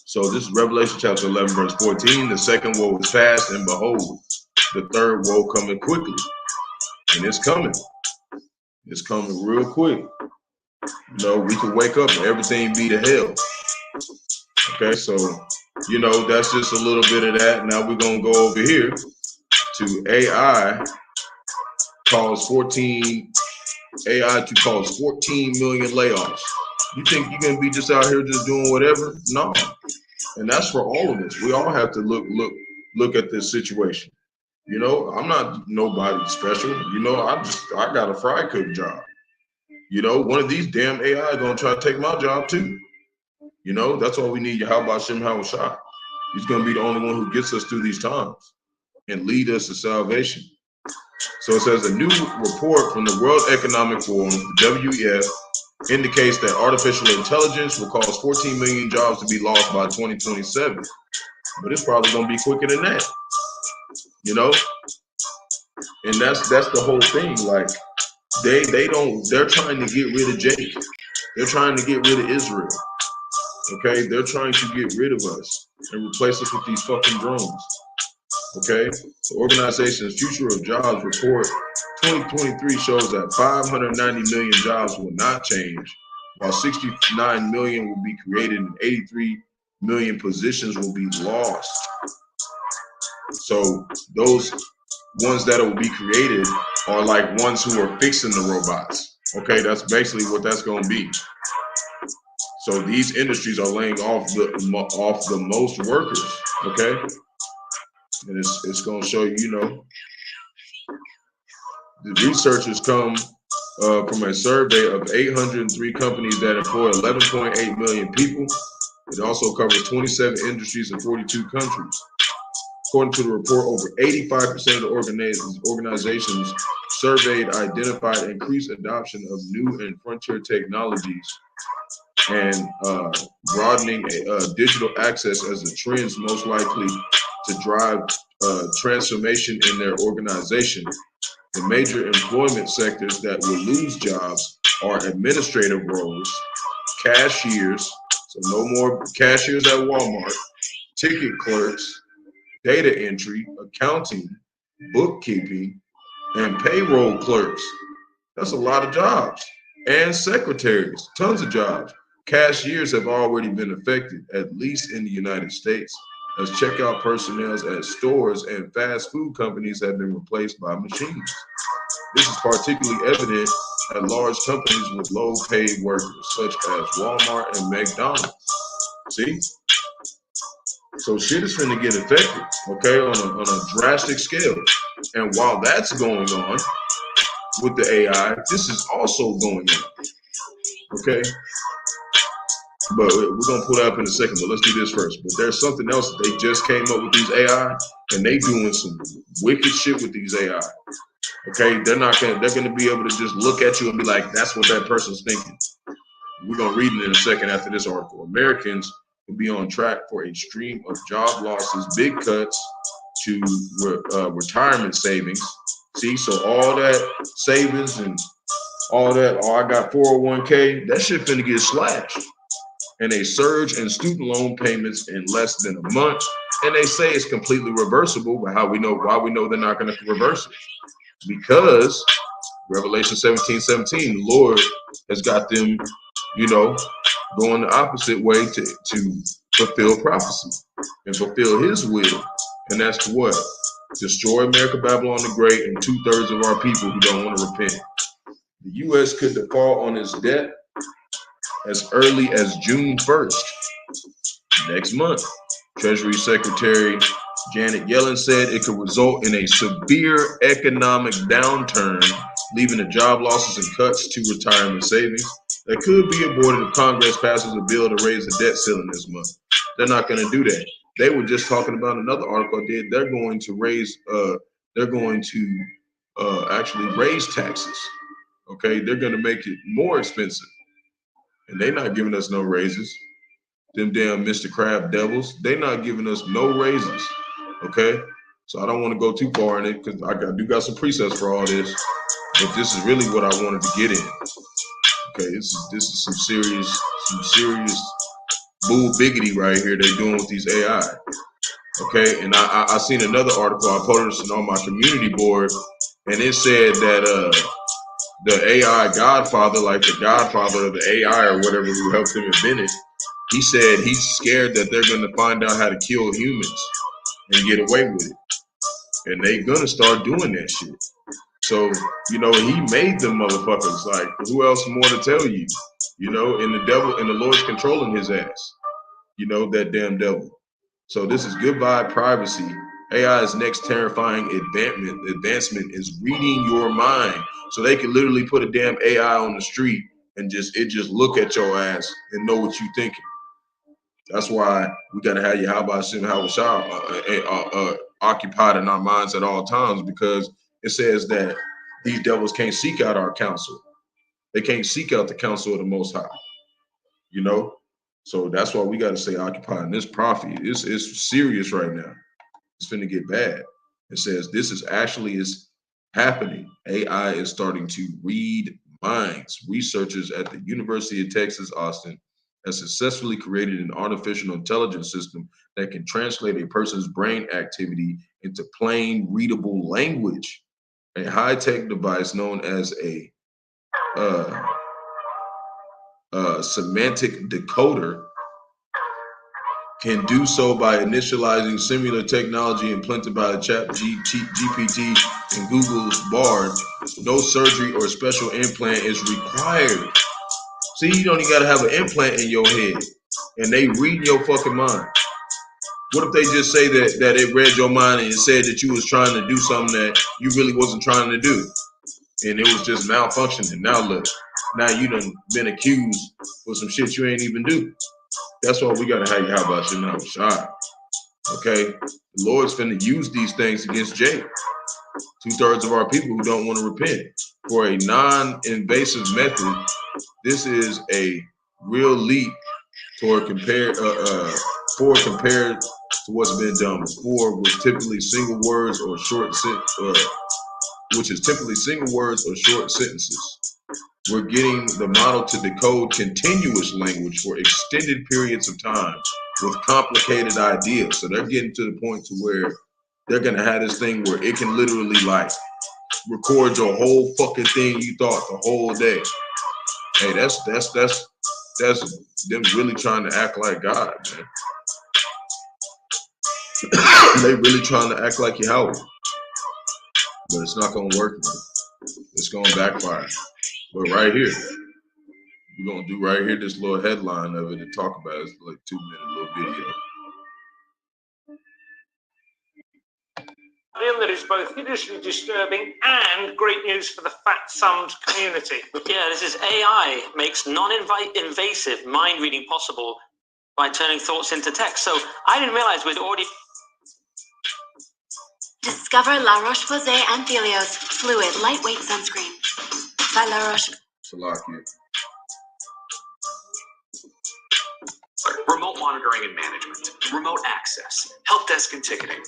So this is Revelation chapter 11, verse 14. The second woe is past, and behold, the third woe coming quickly. And it's coming. It's coming real quick. You know, we could wake up and everything be to hell. Okay, so, you know, that's just a little bit of that. Now we're going to go over here to AI cause 14 million layoffs. You think you're going to be just out here just doing whatever? No. And that's for all of us. We all have to look at this situation. You know, I'm not nobody special. You know, I got a fry cook job. You know, one of these damn AI gonna try to take my job too. You know, that's all we need. Yahawashi Yahawashi. He's gonna be the only one who gets us through these times and lead us to salvation. So it says a new report from the World Economic Forum, WEF, indicates that artificial intelligence will cause 14 million jobs to be lost by 2027. But it's probably gonna be quicker than that. You know, and that's the whole thing. Like. They're trying to get rid of Jake. They're trying to get rid of Israel. Okay? They're trying to get rid of us and replace us with these fucking drones. Okay? The organization's Future of Jobs report 2023 shows that 590 million jobs will not change, while 69 million will be created and 83 million positions will be lost. So those ones that will be created are like ones who are fixing the robots. Okay, that's basically what that's going to be. So these industries are laying off the most workers. Okay, and it's going to show you, you know, the researchers come from a survey of 803 companies that employ 11.8 million people. It also covers 27 industries in 42 countries. According to the report, over 85% of the organizations surveyed identified increased adoption of new and frontier technologies and broadening digital access as the trends most likely to drive transformation in their organization. The major employment sectors that will lose jobs are administrative roles, cashiers, so no more cashiers at Walmart, ticket clerks, data entry, accounting, bookkeeping, and payroll clerks. That's a lot of jobs. And secretaries, tons of jobs. Cashiers have already been affected, at least in the United States, as checkout personnel at stores and fast food companies have been replaced by machines. This is particularly evident at large companies with low-paid workers, such as Walmart and McDonald's. See? So shit is finna get affected, okay, on a drastic scale. And while that's going on with the AI, this is also going on, okay? But we're gonna pull that up in a second, but let's do this first. But there's something else that they just came up with these AI, and they doing some wicked shit with these AI. Okay, they're gonna be able to just look at you and be like, that's what that person's thinking. We're gonna read it in a second after this article. Americans will be on track for a stream of job losses, big cuts to retirement savings. See, so all that savings and all that, oh, I got 401k, that shit finna get slashed. And a surge in student loan payments in less than a month. And they say it's completely reversible, but why we know they're not gonna reverse it? Because Revelation 17:17, the Lord has got them, going the opposite way to fulfill prophecy and fulfill his will. And that's to what? Destroy America, Babylon the Great, and 2/3 of our people who don't want to repent. The U.S. could default on its debt as early as June 1st, next month. Treasury Secretary Janet Yellen said it could result in a severe economic downturn, leaving the job losses and cuts to retirement savings that could be aborted if Congress passes a bill to raise the debt ceiling this month. They're not going to do that. They were just talking about another article I did. They're going to actually raise taxes. Okay, they're going to make it more expensive, and they're not giving us no raises. Them damn Mr. Crab devils, they're not giving us no raises. Okay, so I don't want to go too far in it because I do got some presets for all this, but this is really what I wanted to get in. Okay, this is some serious bull biggity right here they're doing with these AI. Okay, and I seen another article, I posted it on my community board, and it said that the AI godfather, like the godfather of the AI or whatever who helped him invent it, he said he's scared that they're going to find out how to kill humans and get away with it. And they're going to start doing that shit. So, he made them motherfuckers. Like, who else more to tell you? And the devil and the Lord's controlling his ass. That damn devil. So this is goodbye privacy. AI's next terrifying advancement is reading your mind. So they can literally put a damn AI on the street and just look at your ass and know what you're thinking. That's why we gotta have Yahawashi occupied in our minds at all times, because it says that these devils can't seek out our counsel. They can't seek out the counsel of the Most High. So that's why we gotta stay occupied. And this prophet is serious right now. It's finna get bad. It says this is happening. AI is starting to read minds. Researchers at the University of Texas, Austin, has successfully created an artificial intelligence system that can translate a person's brain activity into plain readable language. A high-tech device known as a semantic decoder can do so by initializing similar technology implemented by the GPT and Google's Bard. No surgery or special implant is required. See, you don't even gotta have an implant in your head, and they reading your fucking mind. What if they just say that it read your mind and it said that you was trying to do something that you really wasn't trying to do, and it was just malfunctioning? Now look, now you done been accused for some shit you ain't even do. That's why we gotta have Yahawashi now shot. Okay, the Lord's finna use these things against Jake. 2/3 of our people who don't want to repent. For a non-invasive method, this is a real leap toward compared to what's been done before, with typically single words or short sentences. We're getting the model to decode continuous language for extended periods of time with complicated ideas. So they're getting to the point to where they're gonna have this thing where it can literally like record your whole fucking thing you thought the whole day. Hey, that's them really trying to act like God, man. They really trying to act like Yahawah, but it's not gonna work, man. It's gonna backfire. But right here, we're gonna do right here this little headline of it and talk about it. It's like 2-minute little video. That is both hideously disturbing and great news for the fat-summed community. Yeah, this is AI makes non-invasive mind reading possible by turning thoughts into text. So I didn't realize we'd already... Discover La Roche-Posay and Helios Fluid Lightweight Sunscreen by La Roche. Remote monitoring and management, remote access, help desk and ticketing.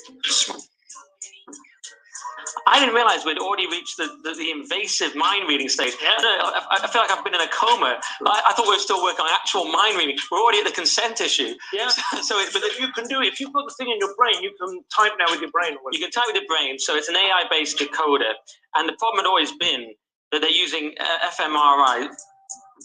I didn't realize we'd already reached the invasive mind reading stage. I feel like I've been in a coma. I thought we were still working on actual mind reading. We're already at the consent issue. Yeah. But you can do it. If you've got the thing in your brain, you can type now with your brain. You can type with your brain. So it's an AI-based decoder. And the problem had always been that they're using fMRI,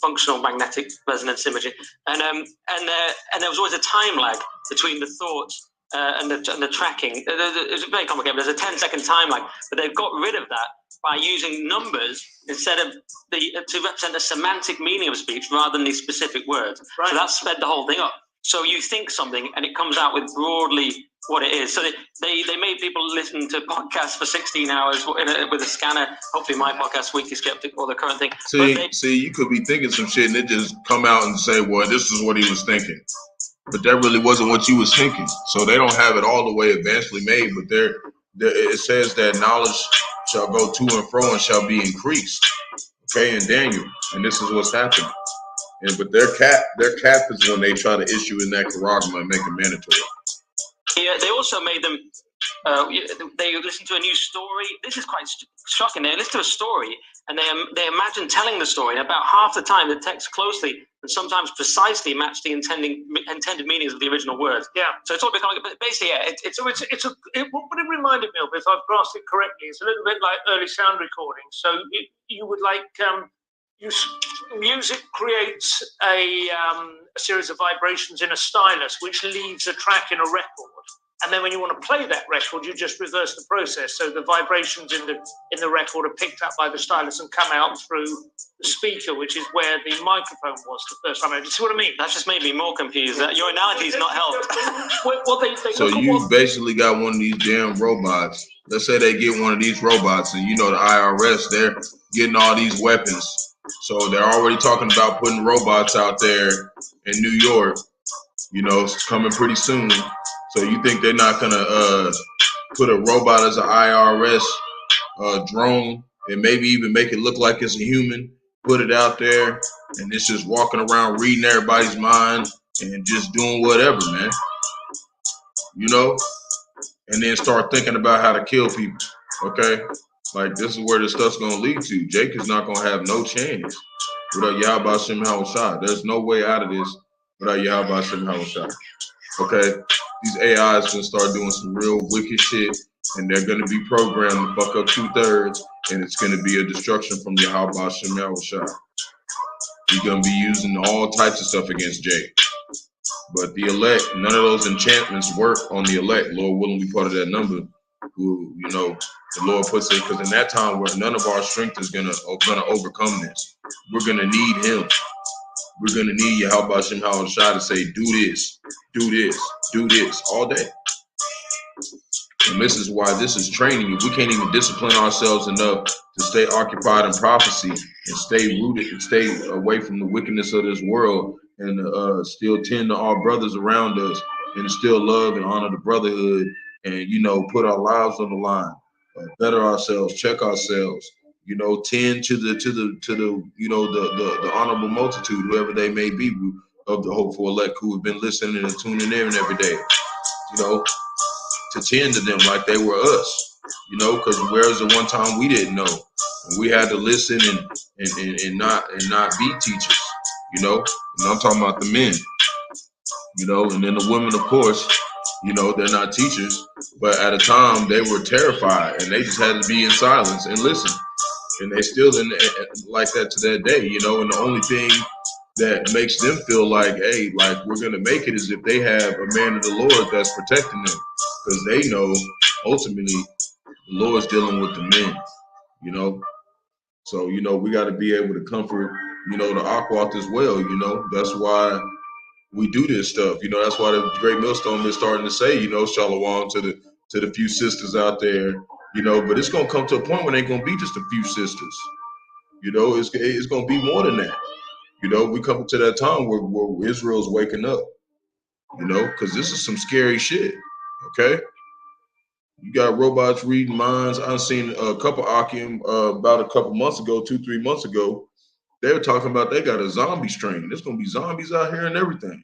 functional magnetic resonance imaging, and there was always a time lag between the thoughts and the tracking. It's very complicated. There's a 10-second time lag, but they've got rid of that by using numbers instead of to represent the semantic meaning of speech rather than the specific words. Right. So that sped the whole thing up. So you think something and it comes out with broadly what it is. So they made people listen to podcasts for 16 hours with a scanner. Hopefully my podcast, Weekly Skeptic, or the current thing. See, you could be thinking some shit and it just come out and say, well, this is what he was thinking. But that really wasn't what you was thinking. So they don't have it all the way advancedly made, but it says that knowledge shall go to and fro and shall be increased. Okay, in Daniel. And this is what's happening. But their cap is when they try to issue in that charagma and make it mandatory. Yeah, they also made them. They listen to a new story. This is quite shocking. They listen to a story and they imagine telling the story. And about half the time, the text closely and sometimes precisely match the intended meanings of the original words. Yeah. So it's all becoming. But basically, yeah, what it reminded me of, if I've grasped it correctly, it's a little bit like early sound recording. So you would like. Music creates a series of vibrations in a stylus, which leaves a track in a record. And then when you want to play that record, you just reverse the process. So the vibrations in the record are picked up by the stylus and come out through the speaker, which is where the microphone was the first time. Do you see what I mean? That just made me more confused. Your analogy's not helped. So you basically got one of these damn robots. Let's say they get one of these robots, and the IRS, they're getting all these weapons. So they're already talking about putting robots out there in New York. It's coming pretty soon. So you think they're not gonna put a robot as an IRS drone and maybe even make it look like it's a human, put it out there, and it's just walking around reading everybody's mind and just doing whatever, man. And then start thinking about how to kill people, okay? Like, this is where this stuff's going to lead to. Jake is not going to have no chance without Yahawashi. There's no way out of this without Yahawashi. Okay? These AIs going to start doing some real wicked shit, and they're going to be programmed to fuck up 2/3, and it's going to be a destruction from Yahawashi. You're going to be using all types of stuff against Jake. But the elect, none of those enchantments work on the elect. Lord willing, be part of that number. Who, the Lord puts it, because in that time where none of our strength is gonna overcome this, we're gonna need Him. We're gonna need Yahawashi to say, do this, do this, do this all day. And this is why this is training. We can't even discipline ourselves enough to stay occupied in prophecy and stay rooted and stay away from the wickedness of this world and still tend to our brothers around us instill love and honor the brotherhood, and, you know, put our lives on the line, better ourselves, check ourselves, you know, tend to the you know, the honorable multitude, whoever they may be, of the hopeful elect who have been listening and tuning in every day, you know, to tend to them like they were us, you know, because where's the one time we didn't know, and we had to listen and not be teachers, you know, and I'm talking about the men, you know, and then the women, of course, you know, they're not teachers, but at a time they were terrified and they just had to be in silence and listen, and they still like that to that day, you know, and the only thing that makes them feel like, hey, like we're gonna make it is if they have a man of the Lord that's protecting them, because they know ultimately the Lord's dealing with the men, you know. So, you know, we got to be able to comfort, you know, the Aquat as well, you know. That's why we do this stuff, you know. That's why the Great Millstone is starting to say, you know, Shalom to the few sisters out there, you know. But it's gonna come to a point when it ain't gonna be just a few sisters, you know. It's gonna be more than that. You know, we come to that time where Israel's waking up, you know, because this is some scary shit, okay? You got robots reading minds. I've seen a couple Akim about a couple months ago, 2-3 months ago. They were talking about they got a zombie strain. There's going to be zombies out here and everything.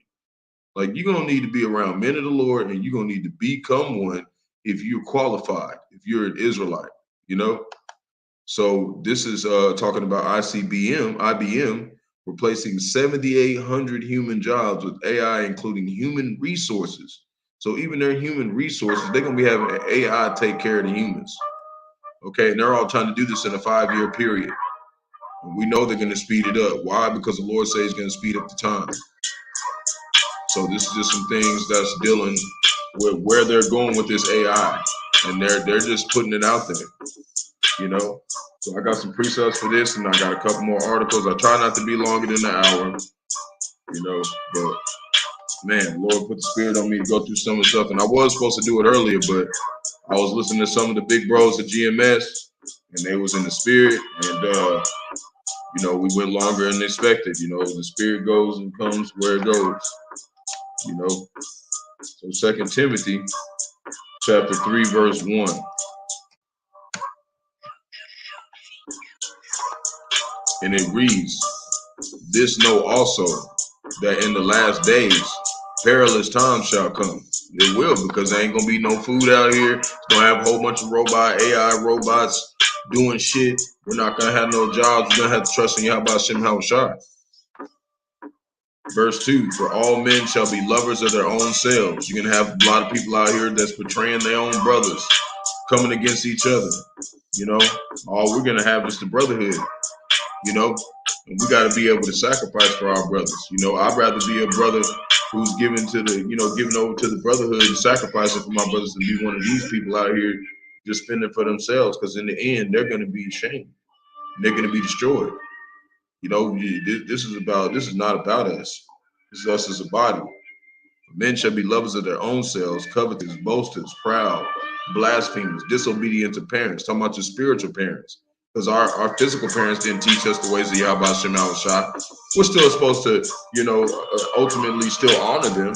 Like, you're going to need to be around men of the Lord, and you're going to need to become one if you're qualified, if you're an Israelite, you know? So this is talking about IBM, replacing 7,800 human jobs with AI, including human resources. So even their human resources, they're gonna be having AI take care of the humans. Okay, and they're all trying to do this in a 5-year period. And we know they're gonna speed it up. Why? Because the Lord says he's gonna speed up the time. So this is just some things that's dealing with where they're going with this AI, and they're just putting it out there, you know. So I got some precepts for this, and I got a couple more articles. I try not to be longer than an hour, you know, but man, Lord put the spirit on me to go through some of the stuff. And I was supposed to do it earlier, but I was listening to some of the big bros at GMS, and they was in the spirit, and you know, we went longer than expected. You know, the spirit goes and comes where it goes, you know. So 2 Timothy chapter 3, verse 1. And it reads, this know also that in the last days perilous times shall come. It will, because there ain't gonna be no food out here. It's gonna have a whole bunch of AI robots doing shit. We're not gonna have no jobs. We're gonna have to trust in Bahasham, Yahawashi. Verse 2, for all men shall be lovers of their own selves. You're gonna have a lot of people out here that's betraying their own brothers, coming against each other. You know, all we're gonna have is the brotherhood. You know, and we got to be able to sacrifice for our brothers. You know, I'd rather be a brother who's given to the, you know, given over to the brotherhood and sacrificing for my brothers than be one of these people out here just spending for themselves. Because in the end, they're going to be ashamed. And they're going to be destroyed. You know, this is not about us. This is us as a body. Men shall be lovers of their own selves, covetous, boasters, proud, blasphemers, disobedient to parents. Talking about your spiritual parents. Because our physical parents didn't teach us the ways of Bahasham Yahawashi. We're still supposed to, you know, ultimately still honor them,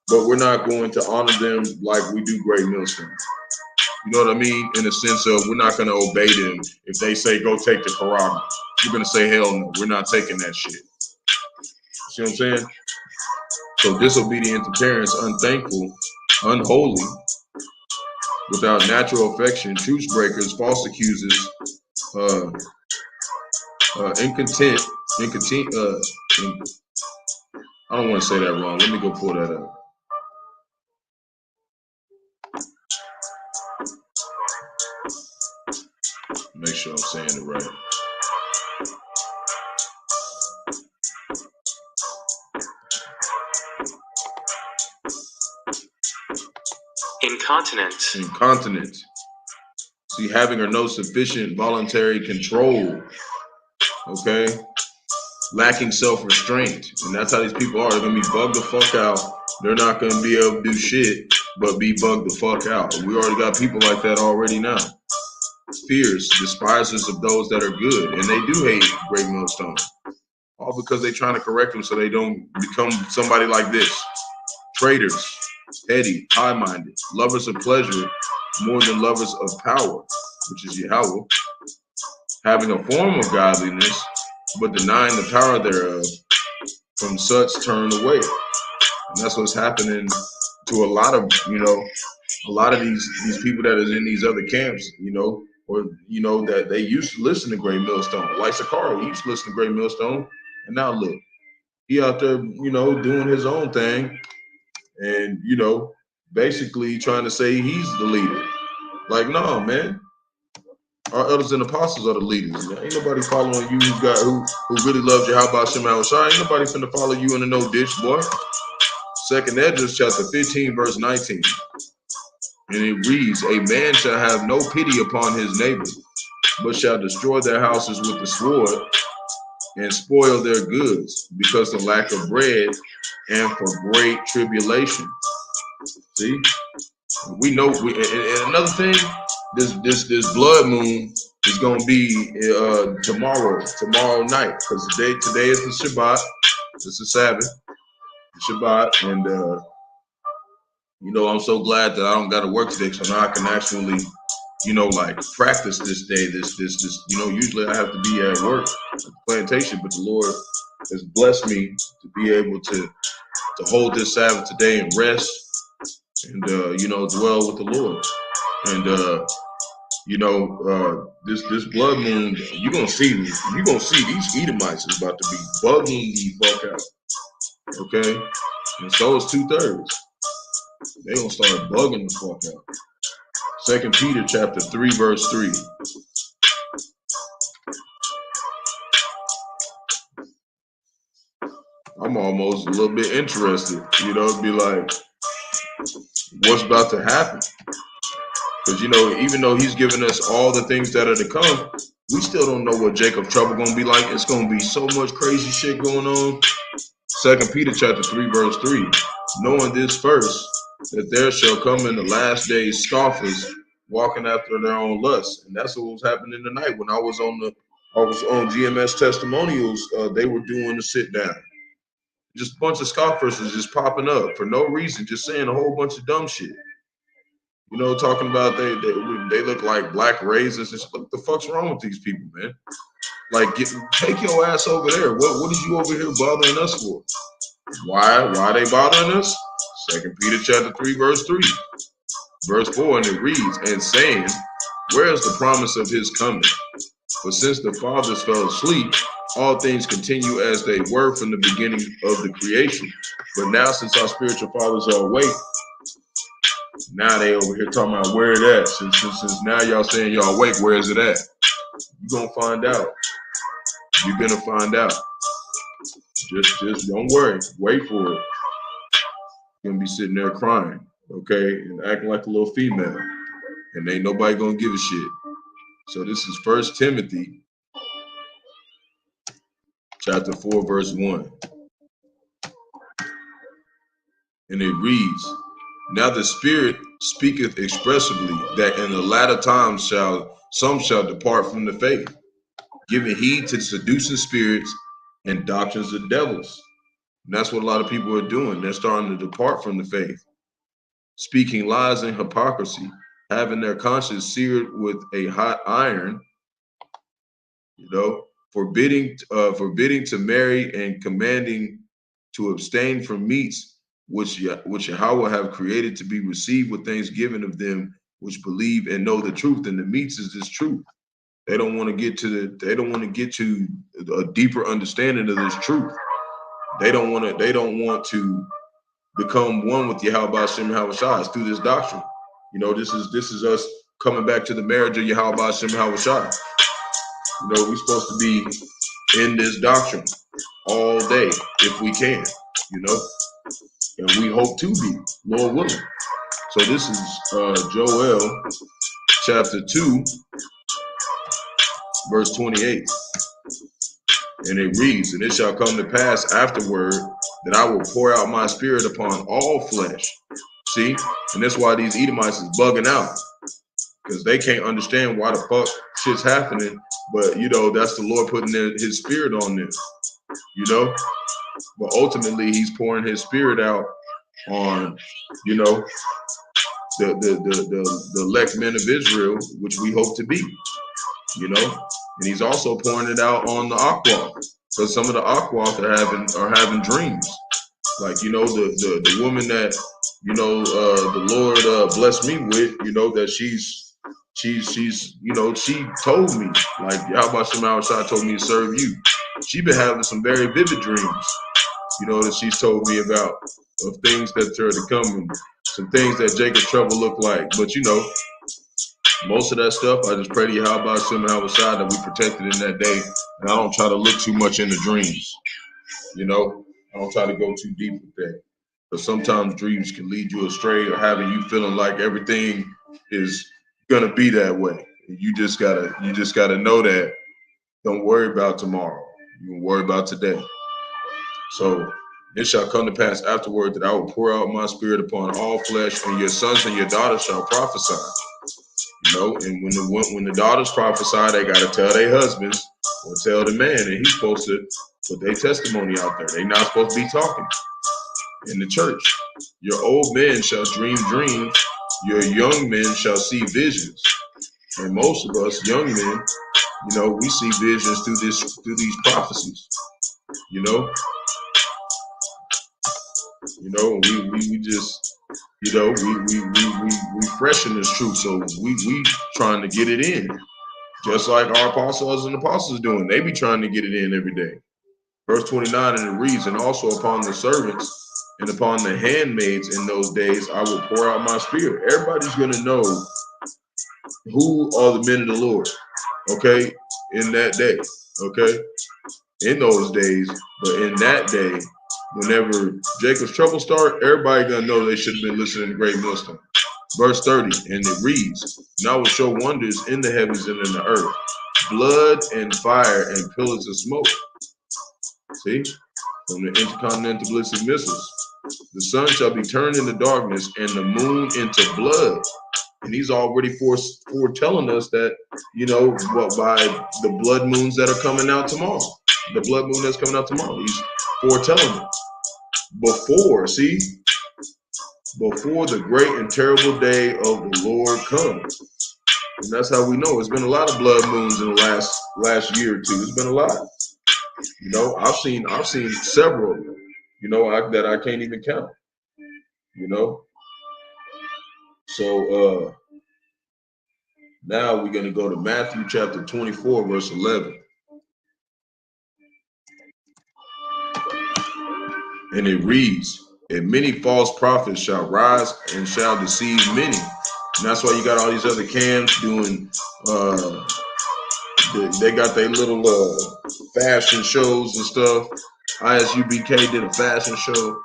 but we're not going to honor them like we do Great Millstone. You know what I mean? In the sense of we're not going to obey them if they say go take the Quran. We're going to say hell no, we're not taking that shit. See what I'm saying? So disobedient to parents, unthankful, unholy, without natural affection, truce breakers, false accusers, incontent, I don't want to say that wrong. Let me go pull that up. Make sure I'm saying it right. Incontinent. See, having or no sufficient voluntary control. Okay? Lacking self-restraint. And that's how these people are. They're going to be bugged the fuck out. They're not going to be able to do shit but be bugged the fuck out. We already got people like that already now. Fierce, despisers of those that are good. And they do hate Great Millstone. All because they're trying to correct them so they don't become somebody like this. Traitors. heady, high-minded, lovers of pleasure more than lovers of power, which is Yahawah, having a form of godliness, but denying the power thereof, from such turn away. And that's what's happening to a lot of, these people that is in these other camps, or, that they used to listen to Great Millstone. Like Sakari, he used to listen to Great Millstone. And now look, he out there, doing his own thing and, basically trying to say he's the leader. Like, no, man. Our elders and apostles are the leaders. Man. Ain't nobody following you who really loves Bahasham Yahawashi. Ain't nobody finna follow you in the no ditch, boy. 2nd Esdras chapter 15, verse 19. And it reads, a man shall have no pity upon his neighbor, but shall destroy their houses with the sword and spoil their goods because of lack of bread and for great tribulation. See, we know. And another thing, this blood moon is going to be tomorrow night, because today is the Shabbat. It's the Sabbath, the Shabbat, and I'm so glad that I don't got to work today, so now I can actually, practice this day. This, usually I have to be at work at the plantation, but the Lord has blessed me to be able to hold this Sabbath today and rest, and dwell with the Lord. And this blood moon, you're gonna see these Edomites is about to be bugging the fuck out. Okay, and so is 2/3. They gonna start bugging the fuck out. 2 Peter chapter 3, verse 3. I'm almost a little bit interested, be like, what's about to happen? Because, even though he's given us all the things that are to come, we still don't know what Jacob's trouble going to be like. It's going to be so much crazy shit going on. 2 Peter chapter 3, verse 3. Knowing this first, that there shall come in the last days scoffers walking after their own lusts. And that's what was happening tonight. When I was on GMS testimonials, they were doing the sit down. Just a bunch of scoffers is just popping up for no reason, just saying a whole bunch of dumb shit. Talking about they look like black raisins. What the fuck's wrong with these people, man? Like, take your ass over there. What is you over here bothering us for? Why they bothering us? 2 Peter chapter 3, verse 3. Verse 4, and it reads, and saying, where is the promise of his coming? For since the fathers fell asleep, all things continue as they were from the beginning of the creation. But now, since our spiritual fathers are awake, now they over here talking about where it at. Since now y'all saying y'all awake, where is it at? You're gonna find out. You're gonna find out. Just don't worry. Wait for it. You're gonna be sitting there crying, okay, and acting like a little female, and ain't nobody gonna give a shit. So this is 1 Timothy chapter 4, verse 1. And it reads, now the Spirit speaketh expressively that in the latter times some shall depart from the faith, giving heed to seducing spirits and doctrines of devils. And that's what a lot of people are doing. They're starting to depart from the faith, speaking lies and hypocrisy, having their conscience seared with a hot iron, forbidding to marry and commanding to abstain from meats which Yahawah have created to be received with thanksgiving of them which believe and know the truth. And the meats is this truth. They don't want to get to a deeper understanding of this truth. They don't want to become one with Bahasham Yahawashi through this doctrine. This is us coming back to the marriage of Bahasham Yahawashi. We're supposed to be in this doctrine all day if we can, and we hope to be, Lord willing. So this is Joel chapter 2, verse 28. And it reads, and it shall come to pass afterward that I will pour out my spirit upon all flesh. See? And that's why these Edomites is bugging out, because they can't understand why the fuck shit's happening. But, that's the Lord putting his spirit on them, But ultimately, he's pouring his spirit out on, you know, the elect men of Israel, which we hope to be, you know. And he's also pointing it out on the Aqua, because some of the Aquas are having dreams. Like, you know, the woman that, you know, the Lord blessed me with, you know, that she's, you know, she told me, like, Yahawashi told me to serve you. She been having some very vivid dreams, you know, that she's told me about, of things that are to come, and some things that Jacob's trouble look like. But, you know, most of that stuff, I just pray to Yahawashi that we protected in that day. And I don't try to look too much into dreams, you know. I don't try to go too deep with that. But sometimes dreams can lead you astray, or having you feeling like everything is gonna be that way. You just gotta know that. Don't worry about tomorrow. You can worry about today. So it shall come to pass afterward that I will pour out my spirit upon all flesh, and your sons and your daughters shall prophesy. You know, and when the daughters prophesy, they gotta tell their husbands or tell the man, and he's supposed to put their testimony out there. They're not supposed to be talking in the church. Your old men shall dream dreams, your young men shall see visions. And most of us young men, you know, we see visions through these prophecies. You know, we just, you know, we fresh in this truth, so we trying to get it in, just like our apostles and apostles doing. They be trying to get it in every day. Verse 29, and it reads, and also upon the servants and upon the handmaids in those days I will pour out my spirit. Everybody's going to know who are the men of the Lord, okay, in that day, okay, in those days. But in that day, whenever Jacob's trouble start, everybody going to know they should have been listening to Great Millstone. Verse 30, and it reads, and I will show wonders in the heavens and in the earth, blood and fire and pillars of smoke. See, from the intercontinental ballistic missiles. The sun shall be turned into darkness and the moon into blood. And he's already foretelling us that, you know, what, by the blood moons that are coming out tomorrow. The blood moon that's coming out tomorrow. He's foretelling it. Before the great and terrible day of the Lord comes. And that's how we know. It's been a lot of blood moons in the last year or two. It's been a lot. You know, I've seen several, you know, that I can't even count, you know. So now we're going to go to Matthew chapter 24, verse 11. And it reads, and many false prophets shall rise and shall deceive many. And that's why you got all these other camps doing, they got their little fashion shows and stuff. ISUBK did a fashion show,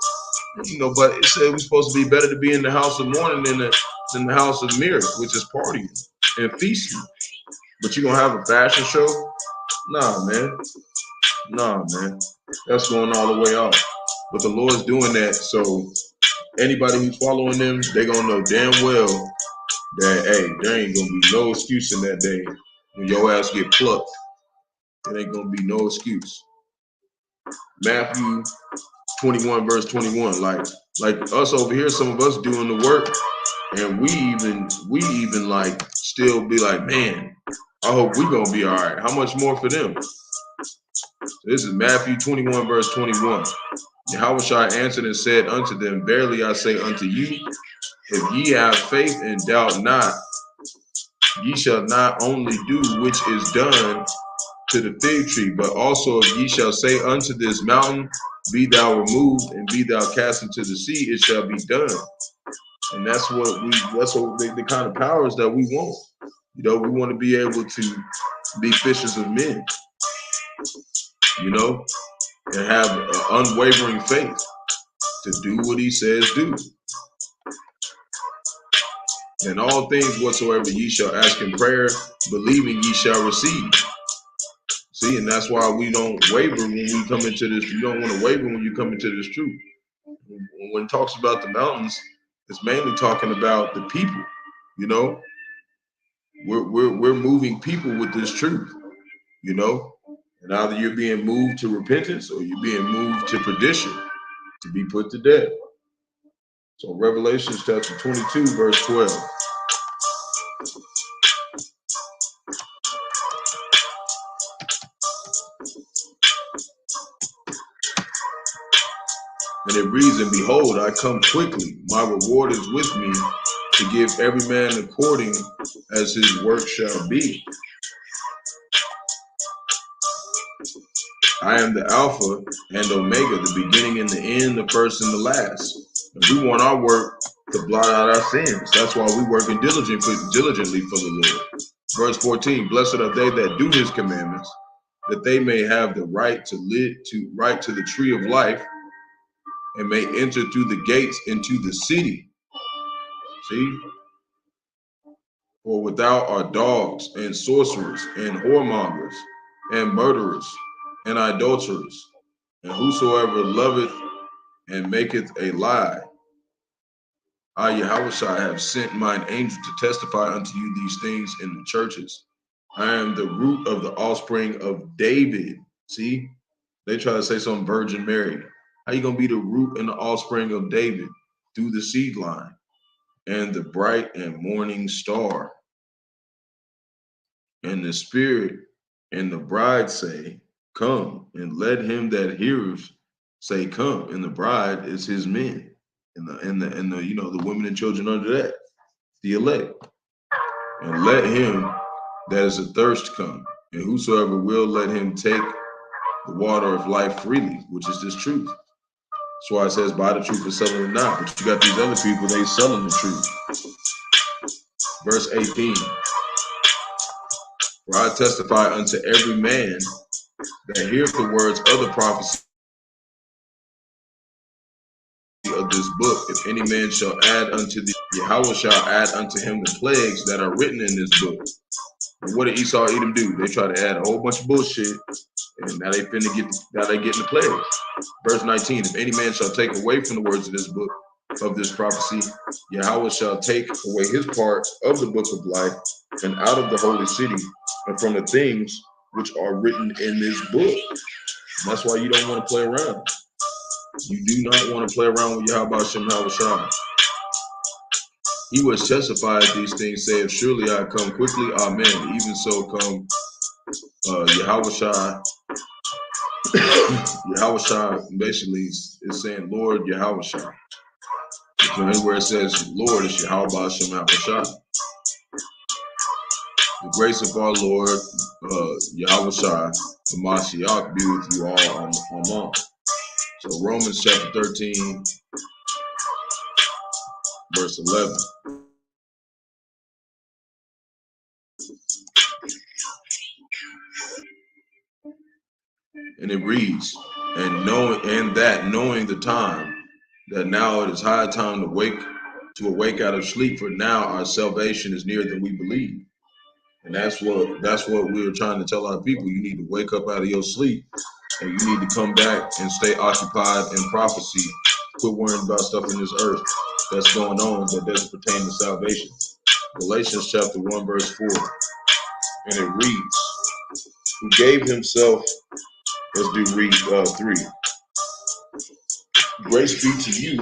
you know, but it said we're supposed to be better to be in the house of mourning than the house of mirror, which is partying and feasting. But you gonna have a fashion show? Nah, man. That's going all the way off. But the Lord's doing that, so anybody who's following them, they gonna know damn well that, hey, there ain't gonna be no excuse in that day when your ass get plucked. There ain't gonna be no excuse. Matthew 21 verse 21, like us over here, some of us doing the work, and we even like still be like, man, I hope we gonna be all right. How much more for them? This is Matthew 21 verse 21. Yahawashi answered and said unto them, verily I say unto you, if ye have faith and doubt not, ye shall not only do which is done to the fig tree, but also if ye shall say unto this mountain, be thou removed and be thou cast into the sea, it shall be done. And that's the kind of powers that we want. You know, we want to be able to be fishers of men, you know, and have an unwavering faith to do what he says do. And all things whatsoever ye shall ask in prayer, believing ye shall receive. See, and that's why we don't waver when we come into this. You don't want to waver when you come into this truth. When it talks about the mountains, it's mainly talking about the people. You know, we're moving people with this truth. You know, and either you're being moved to repentance or you're being moved to perdition, to be put to death. So Revelation chapter 22, verse 12. And it reads, and behold, I come quickly. My reward is with me to give every man according as his work shall be. I am the Alpha and Omega, the beginning and the end, the first and the last. And we want our work to blot out our sins. That's why we working diligently for the Lord. Verse 14, blessed are they that do his commandments, that they may have the right to the tree of life, and may enter through the gates into the city. See? For without are dogs and sorcerers and whoremongers and murderers and adulterers, and whosoever loveth and maketh a lie. I, Yahawashi, have sent mine angel to testify unto you these things in the churches. I am the root of the offspring of David. See? They try to say something Virgin Mary. How you going to be the root and the offspring of David? Through the seed line. And the bright and morning star. And the Spirit and the bride say, come, and let him that heareth say, come. And the bride is his men, and the you know, the women and children under that, the elect. And let him that is athirst come, and whosoever will, let him take the water of life freely, which is this truth. That's why it says, buy the truth and selling it not. But you got these other people, they selling the truth. Verse 18. For I testify unto every man that heareth the words of the prophecy of this book, if any man shall add unto the Yahawah shall add unto him the plagues that are written in this book. And what did Esau Edom do? They try to add a whole bunch of bullshit, and now they getting the plagues. Verse 19, if any man shall take away from the words of this book of this prophecy, Yahawah shall take away his part of the book of life and out of the holy city and from the things which are written in this book. And that's why you don't want to play around. You do not want to play around with Yahawashi. He was testified these things, saith, surely I come quickly, amen. Even so come Yahawashi. Yahawashi basically is saying, Lord Yahawashi. Anywhere it says Lord, it's Yahawashi. The grace of our Lord Yahawashi, the Mashiach, be with you all. Amen. So Romans chapter 13, verse 11. And it reads, and knowing the time, that now it is high time to awake out of sleep, for now our salvation is nearer than we believe. And that's what we were trying to tell our people. You need to wake up out of your sleep, and you need to come back and stay occupied in prophecy. Quit worrying about stuff in this earth that's going on that doesn't pertain to salvation. Galatians chapter 1, verse 4. And it reads, who gave himself, let's do read 3. Grace be to you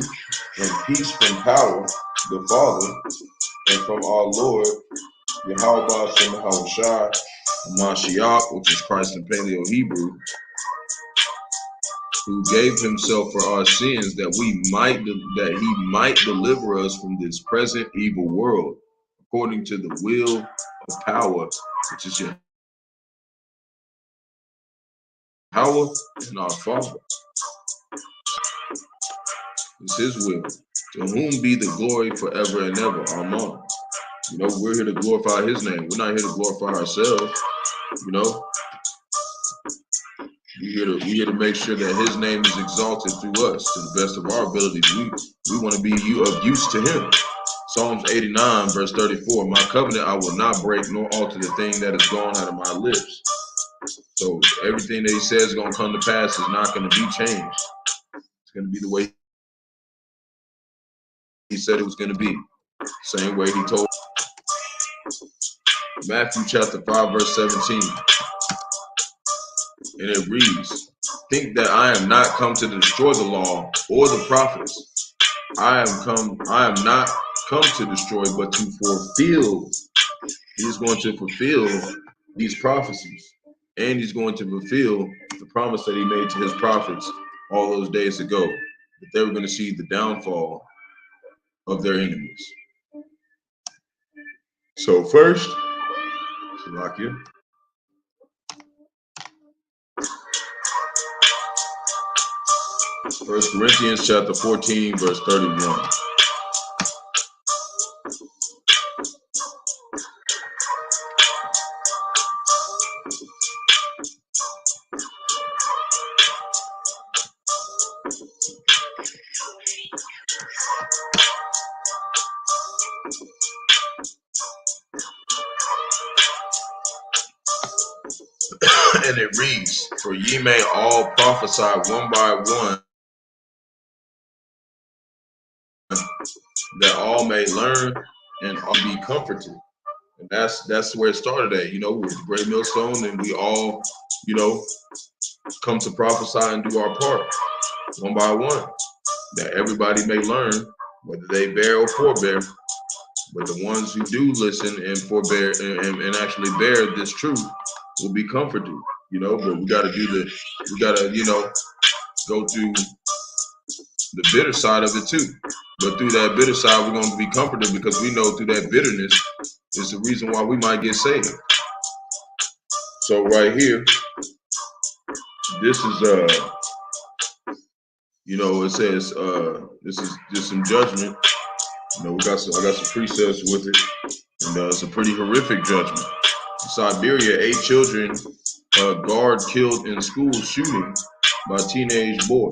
and peace from power, the Father, and from our Lord, Yahawah Shemahawashai, Mashiach, which is Christ in Paleo Hebrew, who gave himself for our sins that he might deliver us from this present evil world, according to the will of power, which is Yahawah and our Father. It's his will, to whom be the glory forever and ever. Amen. You know, we're here to glorify his name. We're not here to glorify ourselves. You know, we're here to make sure that his name is exalted through us to the best of our abilities. We want to be of use to him. Psalms 89, verse 34. My covenant I will not break, nor alter the thing that is gone out of my lips. So everything that he says is going to come to pass is not going to be changed. It's going to be the way he said it was going to be. Same way he told. Matthew chapter 5, verse 17. And it reads, think that I am not come to destroy the law or the prophets. I am not come to destroy, but to fulfill. He's going to fulfill these prophecies, and he's going to fulfill the promise that he made to his prophets all those days ago, that they were going to see the downfall of their enemies. So first, Salakia, 1 Corinthians chapter 14, verse 31. And it reads, "For ye may all prophesy one by one, that all may learn and all be comforted." And that's where it started at, with the Great Millstone, and we all, come to prophesy and do our part one by one, that everybody may learn, whether they bear or forbear. But the ones who do listen and forbear and actually bear this truth will be comforted, but we got to go through the bitter side of it too. But through that bitter side, we're going to be comforted, because we know through that bitterness is the reason why we might get saved. So right here, this is it says this is just some judgment. I got some precepts with it, and it's a pretty horrific judgment. In Siberia, 8 children guard killed in school shooting by teenage boy.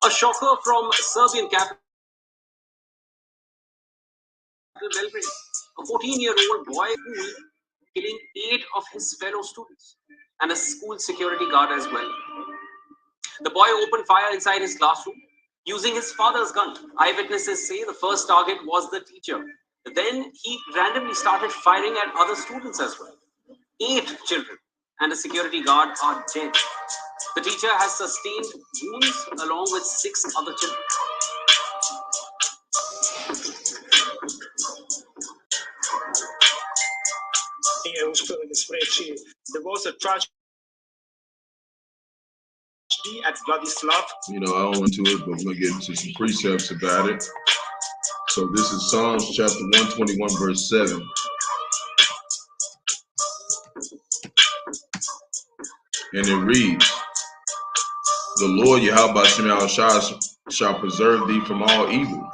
A shocker from Serbian capital Belgrade. A 14-year-old boy killing 8 of his fellow students and a school security guard as well. The boy opened fire inside his classroom using his father's gun. Eyewitnesses say the first target was the teacher. Then he randomly started firing at other students as well. 8 children and a security guard are dead. The teacher has sustained wounds along with 6 other children. There was a tragedy at Vladislav. I don't went into it, but we're going to get into some precepts about it. So this is Psalms chapter 121, verse 7. And it reads, "The Lord Yahawashi shall preserve thee from all evil."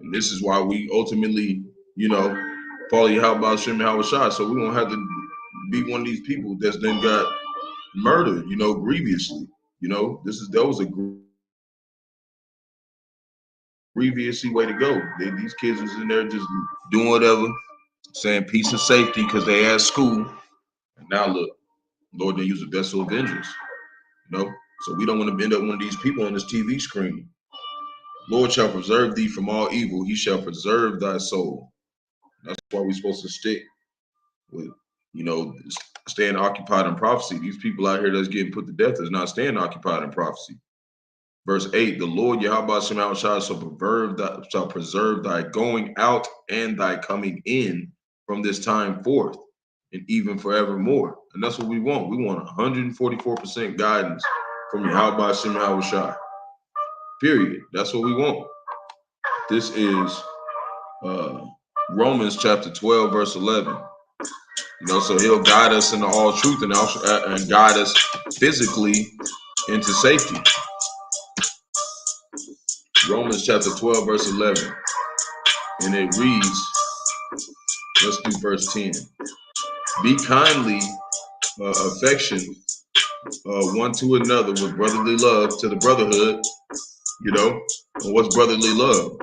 And this is why we ultimately, follow Yahawashi. So we won't have to be one of these people that's then got murdered, grievously. That was a grievous way to go. These kids was in there just doing whatever, saying peace and safety because they at school. And now look, Lord didn't use a vessel of vengeance. So we don't want to end up one of these people on this TV screen. "Lord shall preserve thee from all evil. He shall preserve thy soul." That's why we're supposed to stick with, staying occupied in prophecy. These people out here that's getting put to death is not staying occupied in prophecy. Verse 8, "The Lord Yahawashi shall preserve thy going out and thy coming in from this time forth and even forevermore." And that's what we want. We want 144% guidance from Yahawashi. Period. That's what we want. This is Romans chapter 12, verse 11. So he'll guide us into all truth and guide us physically into safety. Romans chapter 12, verse 11. And it reads, let's do verse 10. "Be kindly affection one to another with brotherly love," to the brotherhood. And what's brotherly love?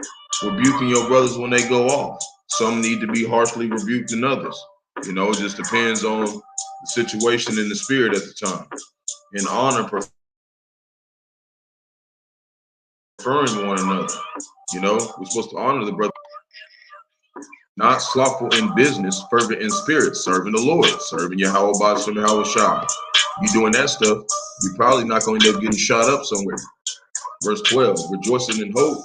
Rebuking your brothers when they go off. Some need to be harshly rebuked than others. It just depends on the situation and the spirit at the time. In honor, preferring one another. We're supposed to honor the brother. Not slothful in business, fervent in spirit, serving the Lord, serving Yahawashi. You doing that stuff, you're probably not going to end up getting shot up somewhere. Verse 12, rejoicing in hope,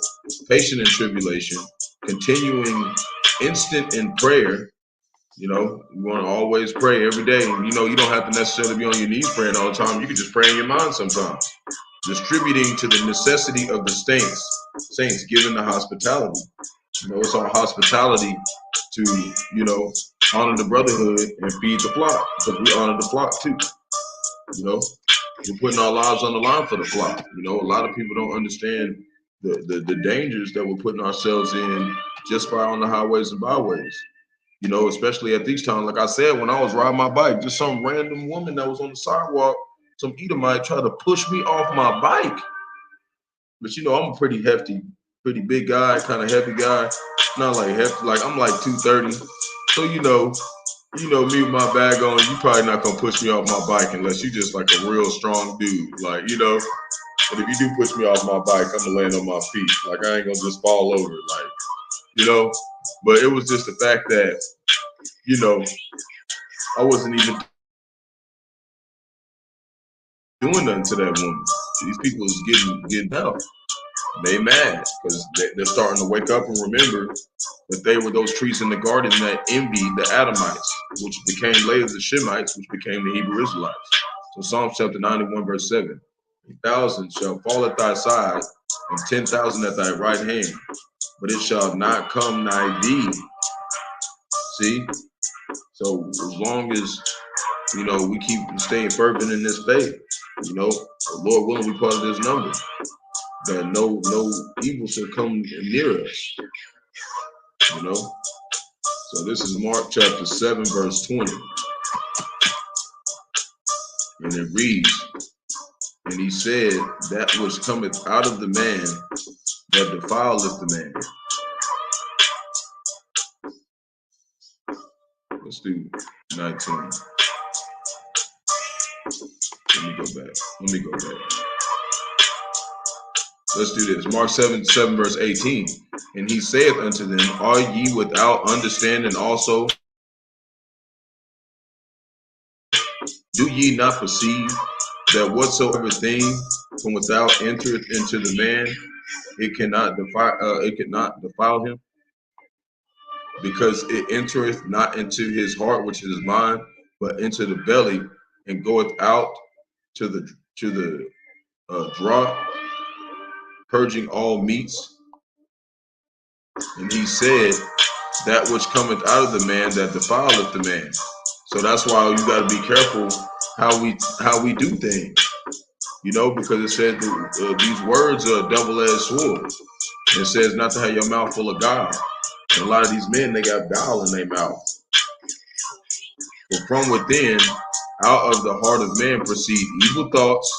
patient in tribulation, continuing instant in prayer. You know, you want to always pray every day. And, you know, you don't have to necessarily be on your knees praying all the time. You can just pray in your mind sometimes. Distributing to the necessity of the saints, giving the hospitality. You know, it's our hospitality to, you know, honor the brotherhood and feed the flock, because we honor the flock too. You know, we're putting our lives on the line for the flock. You know, a lot of people don't understand the dangers that we're putting ourselves in just by on the highways and byways. You know, especially at these times, like I said, when I was riding my bike, just some random woman that was on the sidewalk, some Edomite tried to push me off my bike. But, you know, I'm a pretty hefty, pretty big guy, kind of heavy guy. Not like hefty, like I'm like 230. So, you know, me with my bag on, you probably not going to push me off my bike unless you just like a real strong dude. Like, you know, but if you do push me off my bike, I'm going to land on my feet. Like, I ain't going to just fall over. Like, you know, but it was just the fact that, you know, I wasn't even doing nothing to that woman. These people is getting out. They mad because they're starting to wake up and remember that they were those trees in the garden that envied the Adamites, which became later the Shemites, which became the Hebrew Israelites. So Psalm chapter 91, verse 7. 1,000 shall fall at thy side, and 10,000 at thy right hand, but it shall not come nigh thee. See? So as long as, you know, we keep staying fervent in this faith, you know, Lord willing, we part of this number, that no evil shall come near us, you know. So this is Mark chapter 7, verse 20. And it reads, and he said, that which cometh out of the man, that defileth the man. Let's do 19. Let me go back. Let's do this. Mark 7, verse 18. And he saith unto them, are ye without understanding also? Do ye not perceive that whatsoever thing from without entereth into the man, it cannot defile him? Because it entereth not into his heart, which is his mind, but into the belly, and goeth out to the draught, purging all meats. And he said, that which cometh out of the man, that defileth the man. So that's why you got to be careful how we do things, you know, because it said these words are a double-edged sword. It says not to have your mouth full of guile. And a lot of these men, they got guile in their mouth. But from within, out of the heart of man proceed evil thoughts,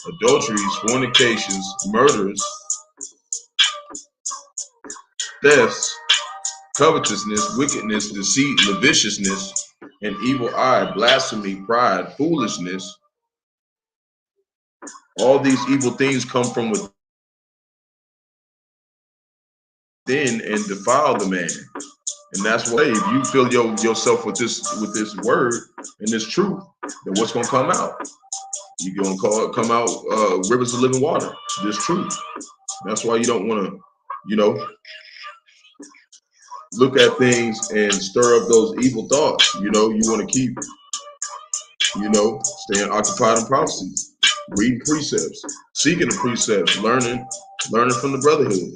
adulteries, fornications, murders, thefts, covetousness, wickedness, deceit, lasciviousness, an evil eye, blasphemy, pride, foolishness. All these evil things come from within and defile the man. And that's why if you fill yourself with this word and this truth, then what's going to come out? You're going to come out rivers of living water, this truth. That's why you don't want to, you know, look at things and stir up those evil thoughts. You know, you want to keep, you know, staying occupied in prophecy, reading precepts, seeking the precepts, learning from the brotherhood.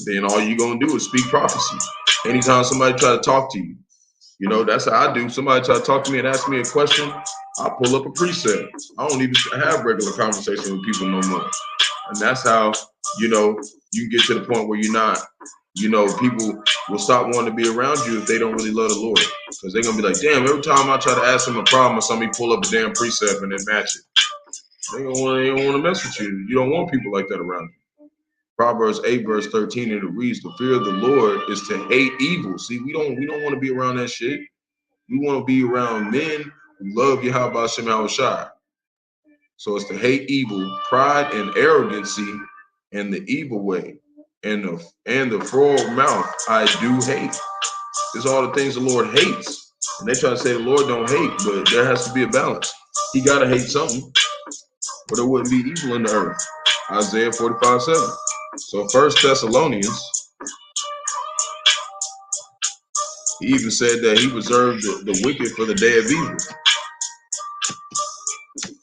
Then all you're going to do is speak prophecy. Anytime somebody try to talk to you, you know, that's how I do. Somebody try to talk to me and ask me a question, I pull up a precept. I don't even have regular conversations with people no more. And that's how, you know, you get to the point where you're not, you know, people will stop wanting to be around you if they don't really love the Lord. Because they're going to be like, damn, every time I try to ask them a problem or somebody pull up a damn precept and then match it. They don't want to mess with you. You don't want people like that around you. Proverbs 8, verse 13, and it reads, the fear of the Lord is to hate evil. See, we don't want to be around that shit. We want to be around men who love Yahawashi. So it's to hate evil, pride and arrogancy, and the evil way, and the froward mouth I do hate. It's all the things the Lord hates. And they try to say the Lord don't hate, but there has to be a balance. He got to hate something, or there wouldn't be evil in the earth. Isaiah 45:7. So 1 Thessalonians, he even said that he reserved the wicked for the day of evil.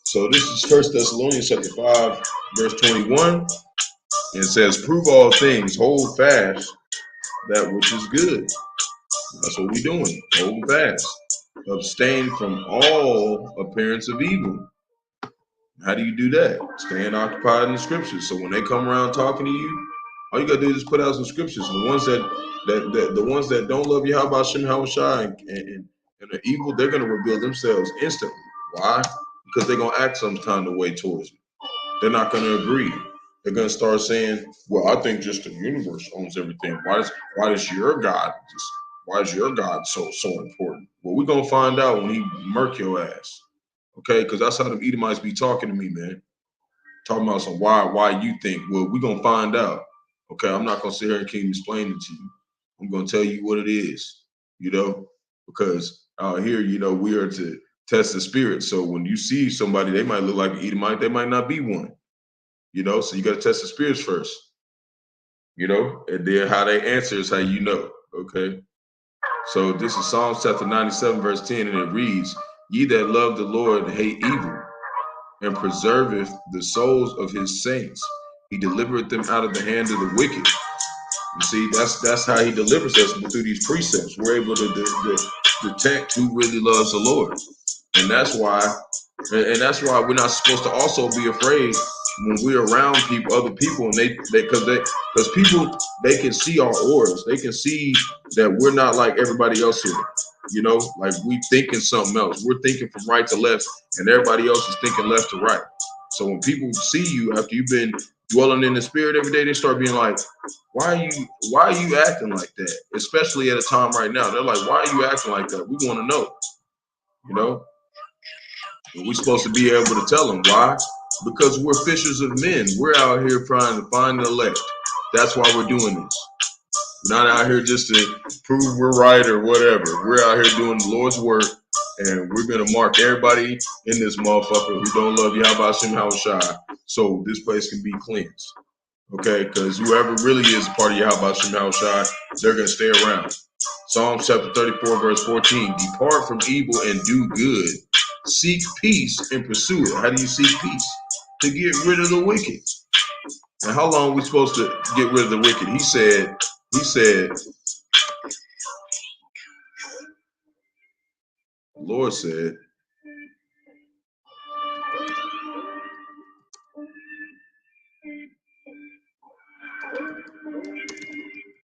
So this is 1 Thessalonians chapter 5, verse 21. It says, prove all things, hold fast that which is good. That's what we're doing, holding fast. Abstain from all appearance of evil. How do you do that? Staying occupied in the scriptures. So when they come around talking to you, all you gotta do is just put out some scriptures. And the ones the ones that don't love Bahasham, Yahawashi, and are evil, they're gonna reveal themselves instantly. Why? Because they're gonna act some kind of way towards you. They're not gonna agree. They're gonna start saying, "Well, I think just the universe owns everything. Why is your God so important?" Well, we're gonna find out when he murk your ass. Okay, because that's how the Edomites be talking to me, man. Talking about some why you think. Well, we're gonna find out. Okay, I'm not gonna sit here and keep explaining it to you. I'm gonna tell you what it is, because out here, we are to test the spirit. So when you see somebody, they might look like an Edomite, they might not be one. So you gotta test the spirits first. And then how they answer is how you know. Okay. So this is Psalms chapter 97, verse 10, and it reads, ye that love the Lord hate evil, and preserveth the souls of his saints. He delivereth them out of the hand of the wicked. You see, that's how he delivers us through these precepts. We're able to detect who really loves the Lord. And that's why we're not supposed to also be afraid when we're around other people, and because people, they can see our auras. They can see that we're not like everybody else here. Like we thinking something else. We're thinking from right to left, and everybody else is thinking left to right. So when people see you after you've been dwelling in the spirit every day, they start being like, why are you acting like that? Especially at a time right now. They're like, why are you acting like that? We want to know. We're supposed to be able to tell them. Why? Because we're fishers of men. We're out here trying to find the elect. That's why we're doing this. We're not out here just to prove we're right or whatever. We're out here doing the Lord's work, and we're going to mark everybody in this motherfucker who don't love Yahawashi, Yahawashi, so this place can be cleansed. Okay? Because whoever really is a part of Yahawashi, Yahawashi, they're going to stay around. Psalms chapter 34, verse 14. Depart from evil and do good. Seek peace and pursue it. How do you seek peace? To get rid of the wicked. And how long are we supposed to get rid of the wicked? He said, the Lord said,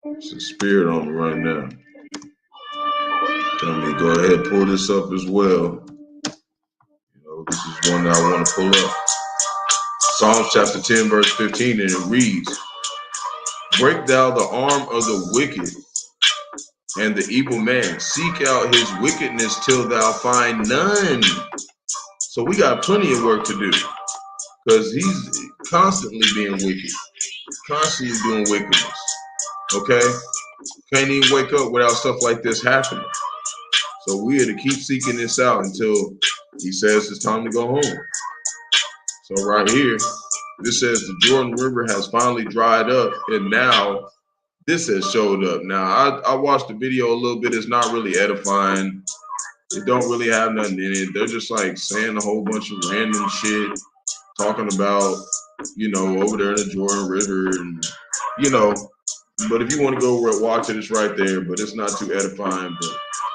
it's a spirit on me right now. Tell me, go ahead and pull this up as well. This is one that I want to pull up. Psalms chapter 10, verse 15, and it reads, break thou the arm of the wicked and the evil man. Seek out his wickedness till thou find none. So we got plenty of work to do, because he's constantly being wicked, constantly doing wickedness. Okay? Can't even wake up without stuff like this happening. So we are to keep seeking this out until he says it's time to go home. So right here, this says the Jordan River has finally dried up, and now this has showed up. Now, I watched the video a little bit. It's not really edifying. It don't really have nothing in it. They're just like saying a whole bunch of random shit, talking about, over there in the Jordan River, and, but if you want to go watch it, it's right there, but it's not too edifying. But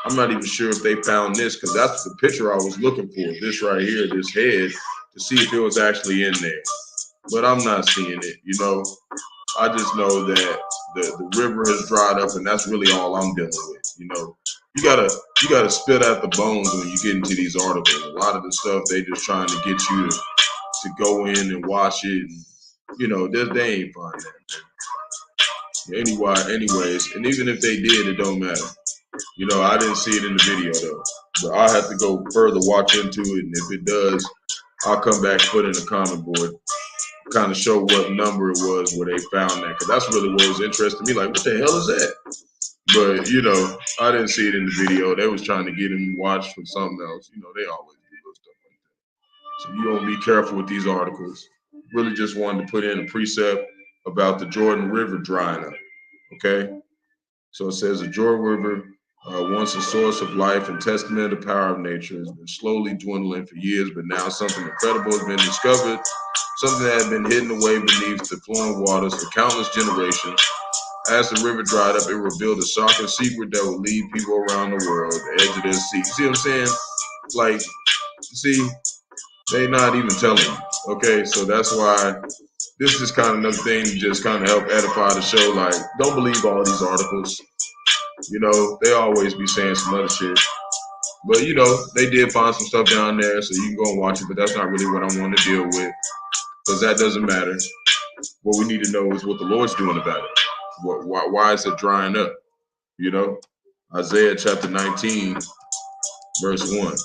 I'm not even sure if they found this, because that's the picture I was looking for, this right here, this head, to see if it was actually in there. But I'm not seeing it, I just know that the river has dried up, and that's really all I'm dealing with. You gotta spit out the bones when you get into these articles. A lot of the stuff they just trying to get you to go in and watch it, and they ain't find that. Anyways, and even if they did, it don't matter. I didn't see it in the video though, but I'll have to go further watch into it, and if it does, I'll come back and put it in the comment board, kind of show what number it was where they found that, because that's really what was interesting to me. Like, what the hell is that? But I didn't see it in the video. They was trying to get him watched for something else. They always do little stuff like that. So you don't be careful with these articles. really just wanted to put in a precept about the Jordan River drying up. Okay, so it says the Jordan River, once a source of life and testament of the power of nature, has been slowly dwindling for years, but now something incredible has been discovered, something that had been hidden away beneath the flowing waters for countless generations. As the river dried up, it revealed a shocking secret that would lead people around the world to the edge of their seat. See what I'm saying? Like, see, they not even telling you. Okay, so that's why this is kind of another thing to just kind of help edify the show. Like, don't believe all these articles. You know, they always be saying some other shit. But, you know, they did find some stuff down there, so you can go and watch it, but that's not really what I want to deal with, because that doesn't matter. What we need to know is what the Lord's doing about it. Why is it drying up? You know, Isaiah chapter 19, verse 1.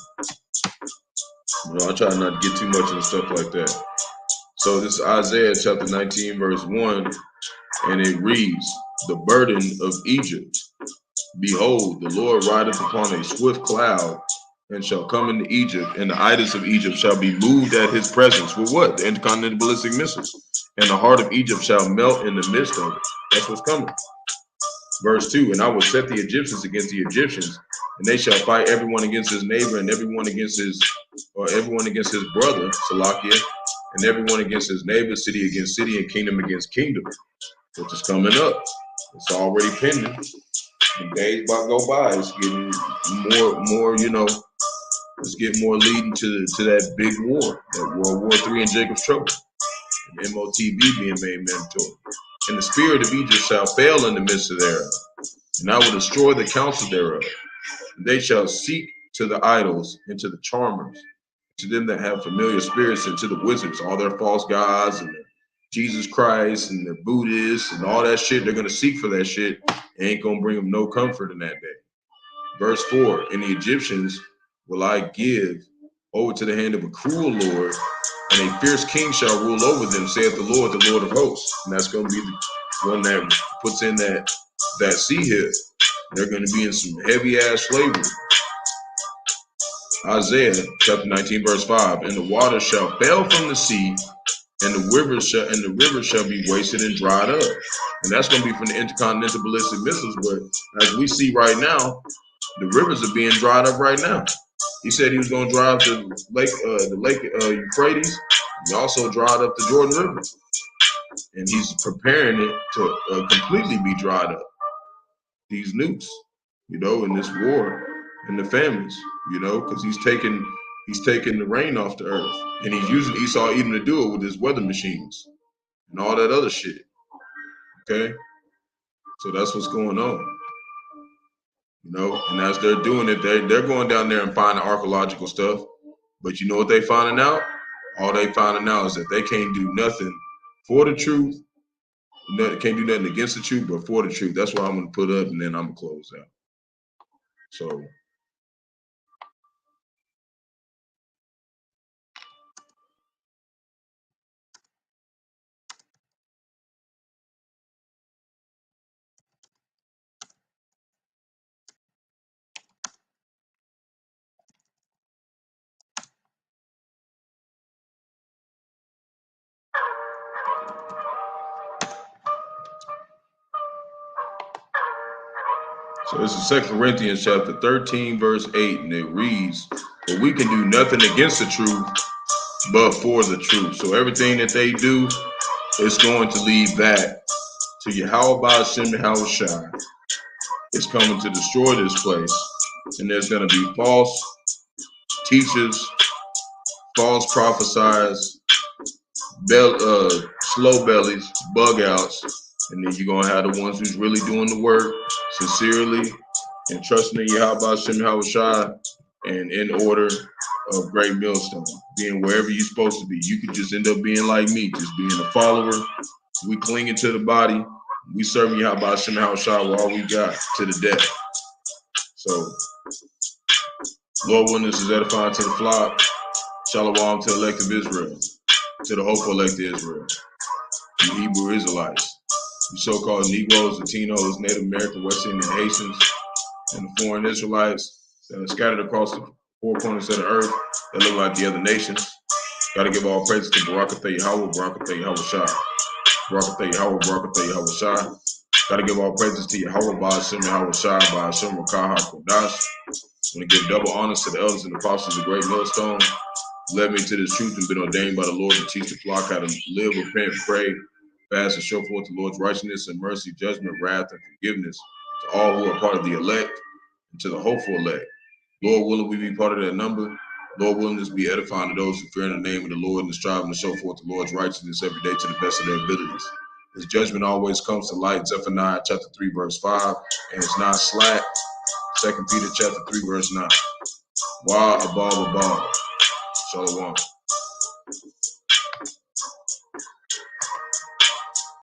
You know, I try not to get too much into stuff like that. So this is Isaiah chapter 19, verse 1, and it reads, "The burden of Egypt. Behold, the Lord rideth upon a swift cloud, and shall come into Egypt, and the idols of Egypt shall be moved at his presence." With what? The intercontinental ballistic missiles. "And the heart of Egypt shall melt in the midst of it." That's what's coming. Verse 2, "And I will set the Egyptians against the Egyptians, and they shall fight everyone against his neighbor, and everyone against his brother, Salakia, and everyone against his neighbor, city against city, and kingdom against kingdom." Which is coming up. It's already pending. The days about to go by. It's getting more, you know, it's getting more leading to that big war, that World War III and Jacob's trouble, and MOTB being made mandatory. "And the spirit of Egypt shall fail in the midst of thereof, and I will destroy the counsel thereof. And they shall seek to the idols and to the charmers, to them that have familiar spirits, and to the wizards, all their false gods, and Jesus Christ, and their Buddhists, and all that shit. They're going to seek for that shit. It ain't going to bring them no comfort in that day." Verse 4, "And the Egyptians will I give over to the hand of a cruel Lord, and a fierce king shall rule over them, saith the Lord of hosts." And that's going to be the one that puts in that sea here. They're going to be in some heavy ass slavery. Isaiah chapter 19, verse 5, "And the waters shall fail from the sea, and the rivers shall be wasted and dried up." And that's going to be from the intercontinental ballistic missiles. But as we see right now, the rivers are being dried up right now. He said he was going to dry up the lake Euphrates. He also dried up the Jordan River, and he's preparing it to completely be dried up. These nukes, you know, in this war and the famines, you know, because he's taking the rain off the earth, and he's using Esau Edom to do it with his weather machines and all that other shit. Okay, so that's what's going on. You know, and as they're doing it, they're going down there and finding archaeological stuff. But you know what they finding out? All they finding out is that they can't do nothing for the truth. They can't do nothing against the truth, but for the truth. That's what I'm going to put up, and then I'm going to close out. So. So this is 2 Corinthians chapter 13, verse 8, and it reads, "But we can do nothing against the truth, but for the truth." So everything that they do is going to lead back to Yahawah, Bahasham, Yahawashi. It's coming to destroy this place. And there's going to be false teachers, false prophesiers, slow bellies, bug outs. And then you're going to have the ones who's really doing the work sincerely and trusting in Yahawah, Bahasham, Yahawashi, and in order of great millstone, being wherever you're supposed to be. You could just end up being like me, just being a follower. We clinging to the body. We serving Yahawah, Bahasham, Yahawashi with all we got to the death. So, Lord willing, this is edifying to the flock. Shalom to the elect of Israel, to the hopeful elect of Israel, the Hebrew Israelites, the so-called Negroes, Latinos, Native American, West Indian, Haitians, and the foreign Israelites that are scattered across the four corners of the earth that look like the other nations. Gotta give all praises to Barak, Yahawah, Barak, Yahawashi. Barak, Yahawah, Barak, Yahawashi. Gotta give all praises to Yahawah, Bahasham, Yahawashi, Bahasham, Rawchaa, Qadash. Want to give double honors to the elders and apostles of the great millstone. Led me to this truth and been ordained by the Lord to teach the flock how to live, repent, pray, fast, and show forth the Lord's righteousness and mercy, judgment, wrath, and forgiveness to all who are part of the elect and to the hopeful elect. Lord willing, we be part of that number. Lord willing, this be edifying to those who fear in the name of the Lord and striving to show forth the Lord's righteousness every day to the best of their abilities. His judgment always comes to light. Zephaniah chapter 3, verse 5, and it's not slack. 2 Peter chapter 3, verse 9. Wah above above. Shalom.